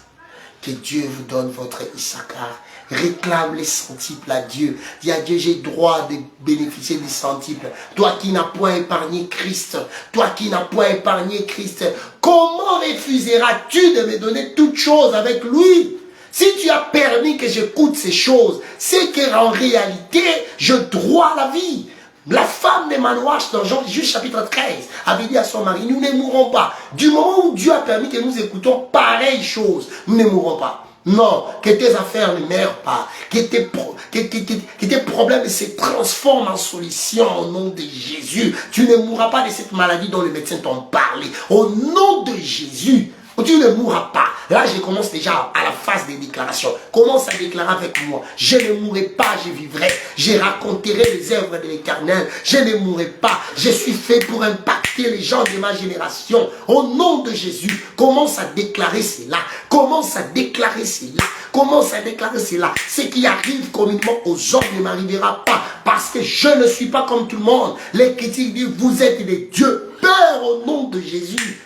Que Dieu vous donne votre Issachar. Réclame les centiples à Dieu. Dis à Dieu, j'ai droit de bénéficier des centiples. Toi qui n'as point épargné Christ. Toi qui n'as point épargné Christ. Comment refuseras-tu de me donner toutes choses avec lui? Si tu as permis que j'écoute ces choses, c'est qu'en réalité, je dois la vie. La femme de Manoach dans Jean chapitre 13 avait dit à son mari, nous ne mourrons pas. Du moment où Dieu a permis que nous écoutons pareille chose, nous ne mourrons pas. Non, que tes affaires ne meurent pas, que tes problèmes se transforment en solution au nom de Jésus. Tu ne mourras pas de cette maladie dont les médecins t'ont parlé. Au nom de Jésus. Tu ne mourras pas. Là, je commence déjà à la phase des déclarations. Commence à déclarer avec moi. Je ne mourrai pas, je vivrai. Je raconterai les œuvres de l'Éternel. Je ne mourrai pas. Je suis fait pour impacter les gens de ma génération. Au nom de Jésus, commence à déclarer cela. Commence à déclarer cela. Commence à déclarer cela. Ce qui arrive communément aux hommes ne m'arrivera pas. Parce que je ne suis pas comme tout le monde. Les critiques disent, vous êtes des dieux. Peur au nom de Jésus.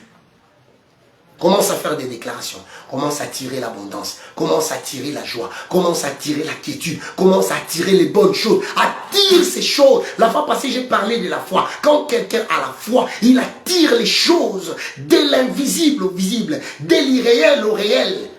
Commence à faire des déclarations. Commence à tirer l'abondance. Commence à tirer la joie. Commence à tirer la quiétude. Commence à tirer les bonnes choses. Attire ces choses. La fois passée, j'ai parlé de la foi. Quand quelqu'un a la foi, il attire les choses de l'invisible au visible, de l'irréel au réel.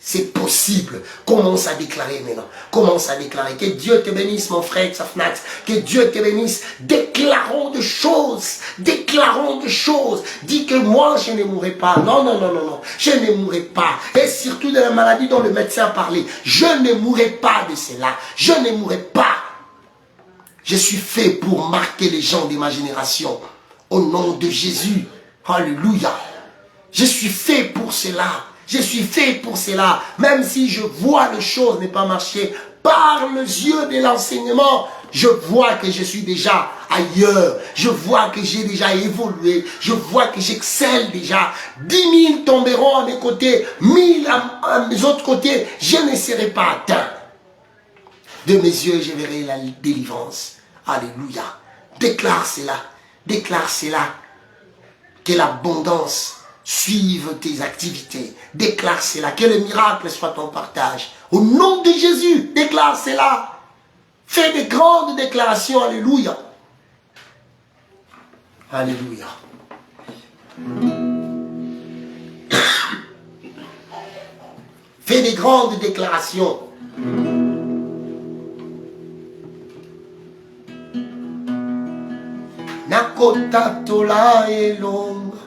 C'est possible. Commence à déclarer maintenant. Commence à déclarer. Que Dieu te bénisse, mon frère Xafnat. Que Dieu te bénisse. Déclarons de choses. Déclarons de choses. Dis que moi, je ne mourrai pas. Non, non, non, non, non. Je ne mourrai pas. Et surtout de la maladie dont le médecin a parlé. Je ne mourrai pas de cela. Je ne mourrai pas. Je suis fait pour marquer les gens de ma génération. Au nom de Jésus. Alléluia. Je suis fait pour cela. Je suis fait pour cela. Même si je vois les choses ne pas marcher, par les yeux de l'enseignement, je vois que je suis déjà ailleurs. Je vois que j'ai déjà évolué. Je vois que j'excelle déjà. 10 000 tomberont à mes côtés, 1000 à mes autres côtés. Je ne serai pas atteint. De mes yeux, je verrai la délivrance. Alléluia. Déclare cela. Déclare cela. Que l'abondance suive tes activités. Déclare cela. Que le miracle soit ton partage. Au nom de Jésus, déclare cela. Fais des grandes déclarations. Alléluia. Alléluia. Fais des grandes déclarations. Nakota tola elonga.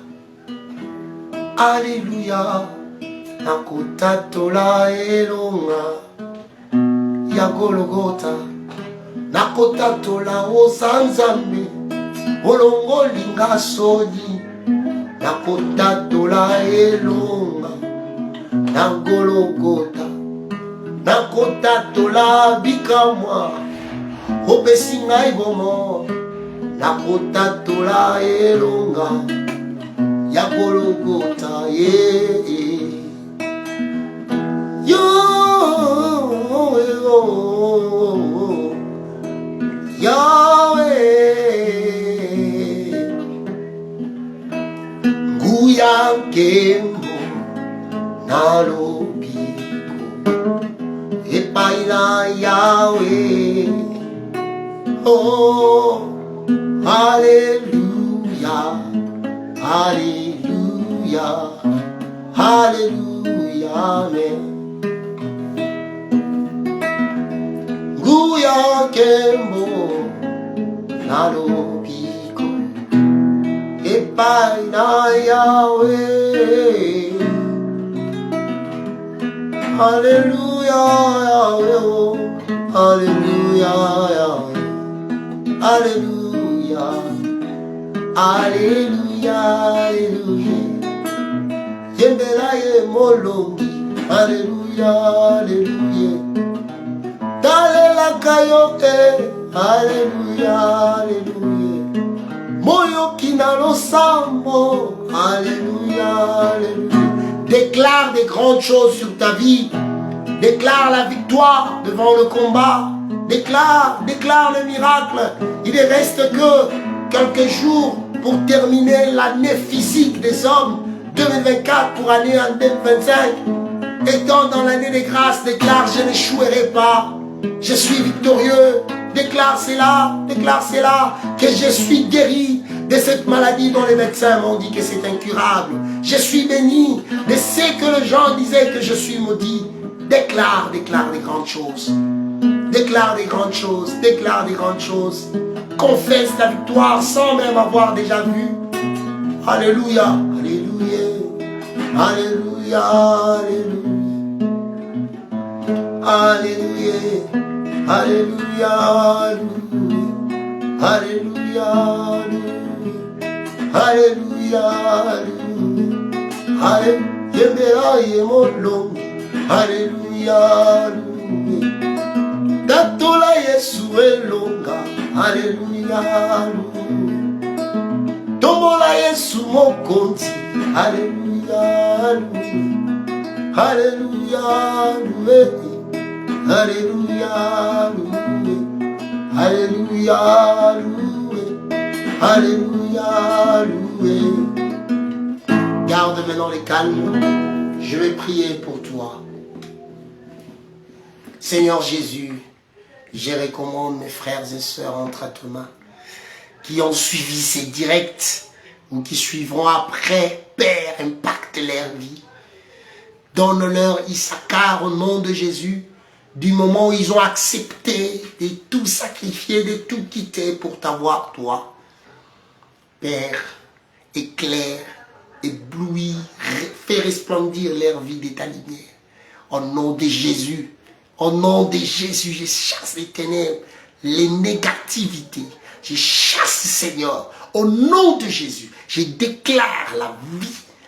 Alléluia. Nakota tola elonga. Ya Golgotha. Nakota tola osanzambe. Olongo linga sodi. Nakota tola elonga. Na Golgotha. Nakota tola bikamwa. Opesi ngai bomo. Nakota tola elonga. Ya Golgotha Yo Yahweh Nguya kembo nalobiko epai na Yahweh. Oh, Alléluia, Alléluia, Alléluia, Amen. Nguya kembo nalobiko epai na Yahweh. Alléluia, Yahweh. Alléluia, Yahweh. Alléluia, Alléluia, Alléluia. Yembela ye molongi. Alléluia, Alléluia. Dalela kayoke. Alléluia, Alléluia. Moyo kinalo sambo. Alléluia, Alléluia. Déclare des grandes choses sur ta vie. Déclare la victoire devant le combat. Déclare le miracle. Il ne reste que quelques jours pour terminer l'année physique des hommes. 2024 pour aller en 2025. Étant dans l'année des grâces, déclare je n'échouerai pas. Je suis victorieux. Déclare cela, que je suis guéri de cette maladie dont les médecins m'ont dit que c'est incurable. Je suis béni de ce que les gens disaient que je suis maudit. Déclare des grandes choses. Déclare des grandes choses, déclare des grandes choses. Confesse la victoire sans même avoir déjà vu. Alléluia, Alléluia, Alléluia, Alléluia, Alléluia, Alléluia, Alléluia, Alléluia, Alléluia. Datola Yesu elonga, Alléluia, Tomola Yesu mokonzi, Alléluia, Alléluia, Alléluia, Alléluia, Alléluia, Alléluia. Garde maintenant les calmes, je vais prier pour toi. Seigneur Jésus, je recommande mes frères et sœurs entre tes mains qui ont suivi ces directs ou qui suivront après. Père, impacte leur vie. Donne-leur Issachar au nom de Jésus, du moment où ils ont accepté de tout sacrifier, de tout quitter pour t'avoir toi. Père, éclaire, éblouis, fais resplendir leur vie de ta lumière. Au nom de Jésus. Au nom de Jésus, je chasse les ténèbres, les négativités. Je chasse, Seigneur. Au nom de Jésus, je déclare la vie,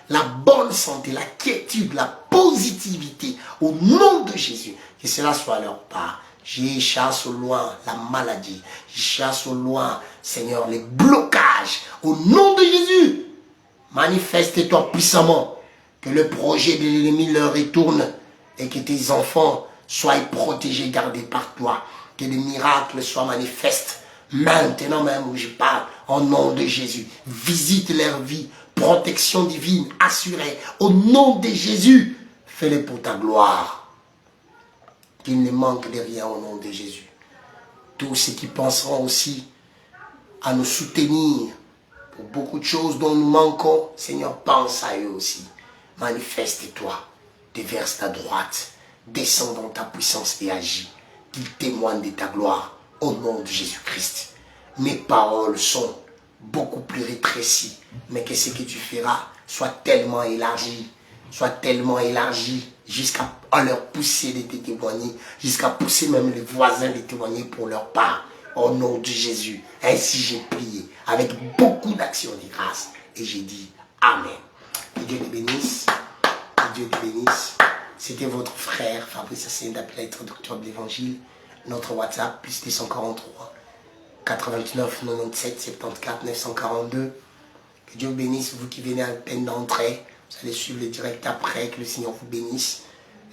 la bonne santé, la quiétude, la positivité, au nom de Jésus, que cela soit leur part. Je chasse au loin la maladie, je chasse au loin, Seigneur, les blocages, au nom de Jésus. Manifeste-toi puissamment, que le projet de l'ennemi leur retourne et que tes enfants soient protégés, gardés par toi, que des miracles soient manifestes. Maintenant même où je parle, au nom de Jésus, visite leur vie, protection divine assurée, au nom de Jésus, fais-le pour ta gloire. Qu'il ne manque de rien au nom de Jésus. Tous ceux qui penseront aussi à nous soutenir pour beaucoup de choses dont nous manquons, Seigneur, pense à eux aussi. Manifeste-toi, déverse ta droite, descends dans ta puissance et agis. Qu'ils témoignent de ta gloire au nom de Jésus-Christ. Mes paroles sont beaucoup plus rétrécies, mais que ce que tu feras soit tellement élargi, jusqu'à leur pousser de te témoigner, jusqu'à pousser même les voisins de témoigner pour leur part. Au nom de Jésus, ainsi j'ai prié, avec beaucoup d'actions de grâce, et j'ai dit Amen. Que Dieu te bénisse, que Dieu te bénisse. C'était votre frère Fabrice Asseyne d'appeler être docteur de l'évangile. Notre WhatsApp, plus 243 89 97 74 942. Que Dieu vous bénisse, vous qui venez à peine d'entrer. Vous allez suivre le direct après, que le Seigneur vous bénisse.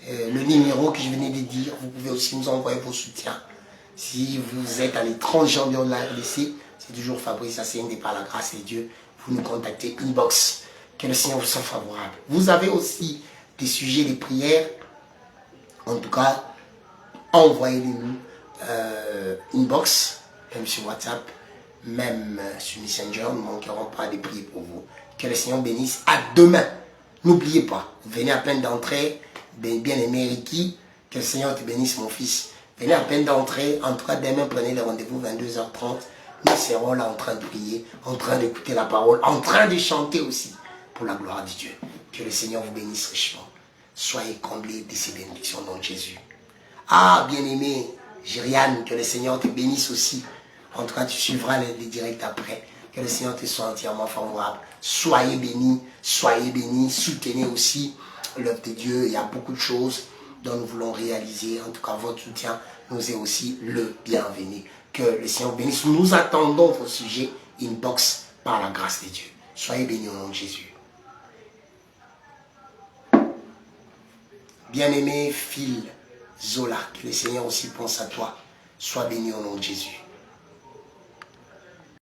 Le numéro que je venais de dire, vous pouvez aussi nous envoyer vos soutiens. Si vous êtes à l'étranger en dehors de la RDC, c'est toujours Fabrice Asseyne et par la grâce de Dieu, vous nous contactez inbox. Que le Seigneur vous soit favorable. Vous avez aussi des sujets, des prières. En tout cas, envoyez-les-nous inbox, même sur WhatsApp, même sur Messenger. Nous ne manquerons pas de prier pour vous. Que le Seigneur bénisse. À demain. N'oubliez pas, venez à peine d'entrer, bien-aimé Ricky, que le Seigneur te bénisse mon fils. Venez à peine d'entrer, en tout cas demain prenez le rendez-vous 22h30. Nous serons là en train de prier, en train d'écouter la parole, en train de chanter aussi pour la gloire de Dieu. Que le Seigneur vous bénisse richement. Soyez comblés de ces bénédictions au nom de Jésus. Ah, bien-aimé Jériane, que le Seigneur te bénisse aussi. En tout cas, tu suivras les directs après. Que le Seigneur te soit entièrement favorable. Soyez bénis, soutenez aussi l'œuvre de Dieu. Il y a beaucoup de choses dont nous voulons réaliser. En tout cas, votre soutien nous est aussi le bienvenu. Que le Seigneur vous bénisse. Nous attendons vos sujets inbox par la grâce de Dieu. Soyez bénis au nom de Jésus. Bien-aimé Phil Zola, que le Seigneur aussi pense à toi. Sois béni au nom de Jésus.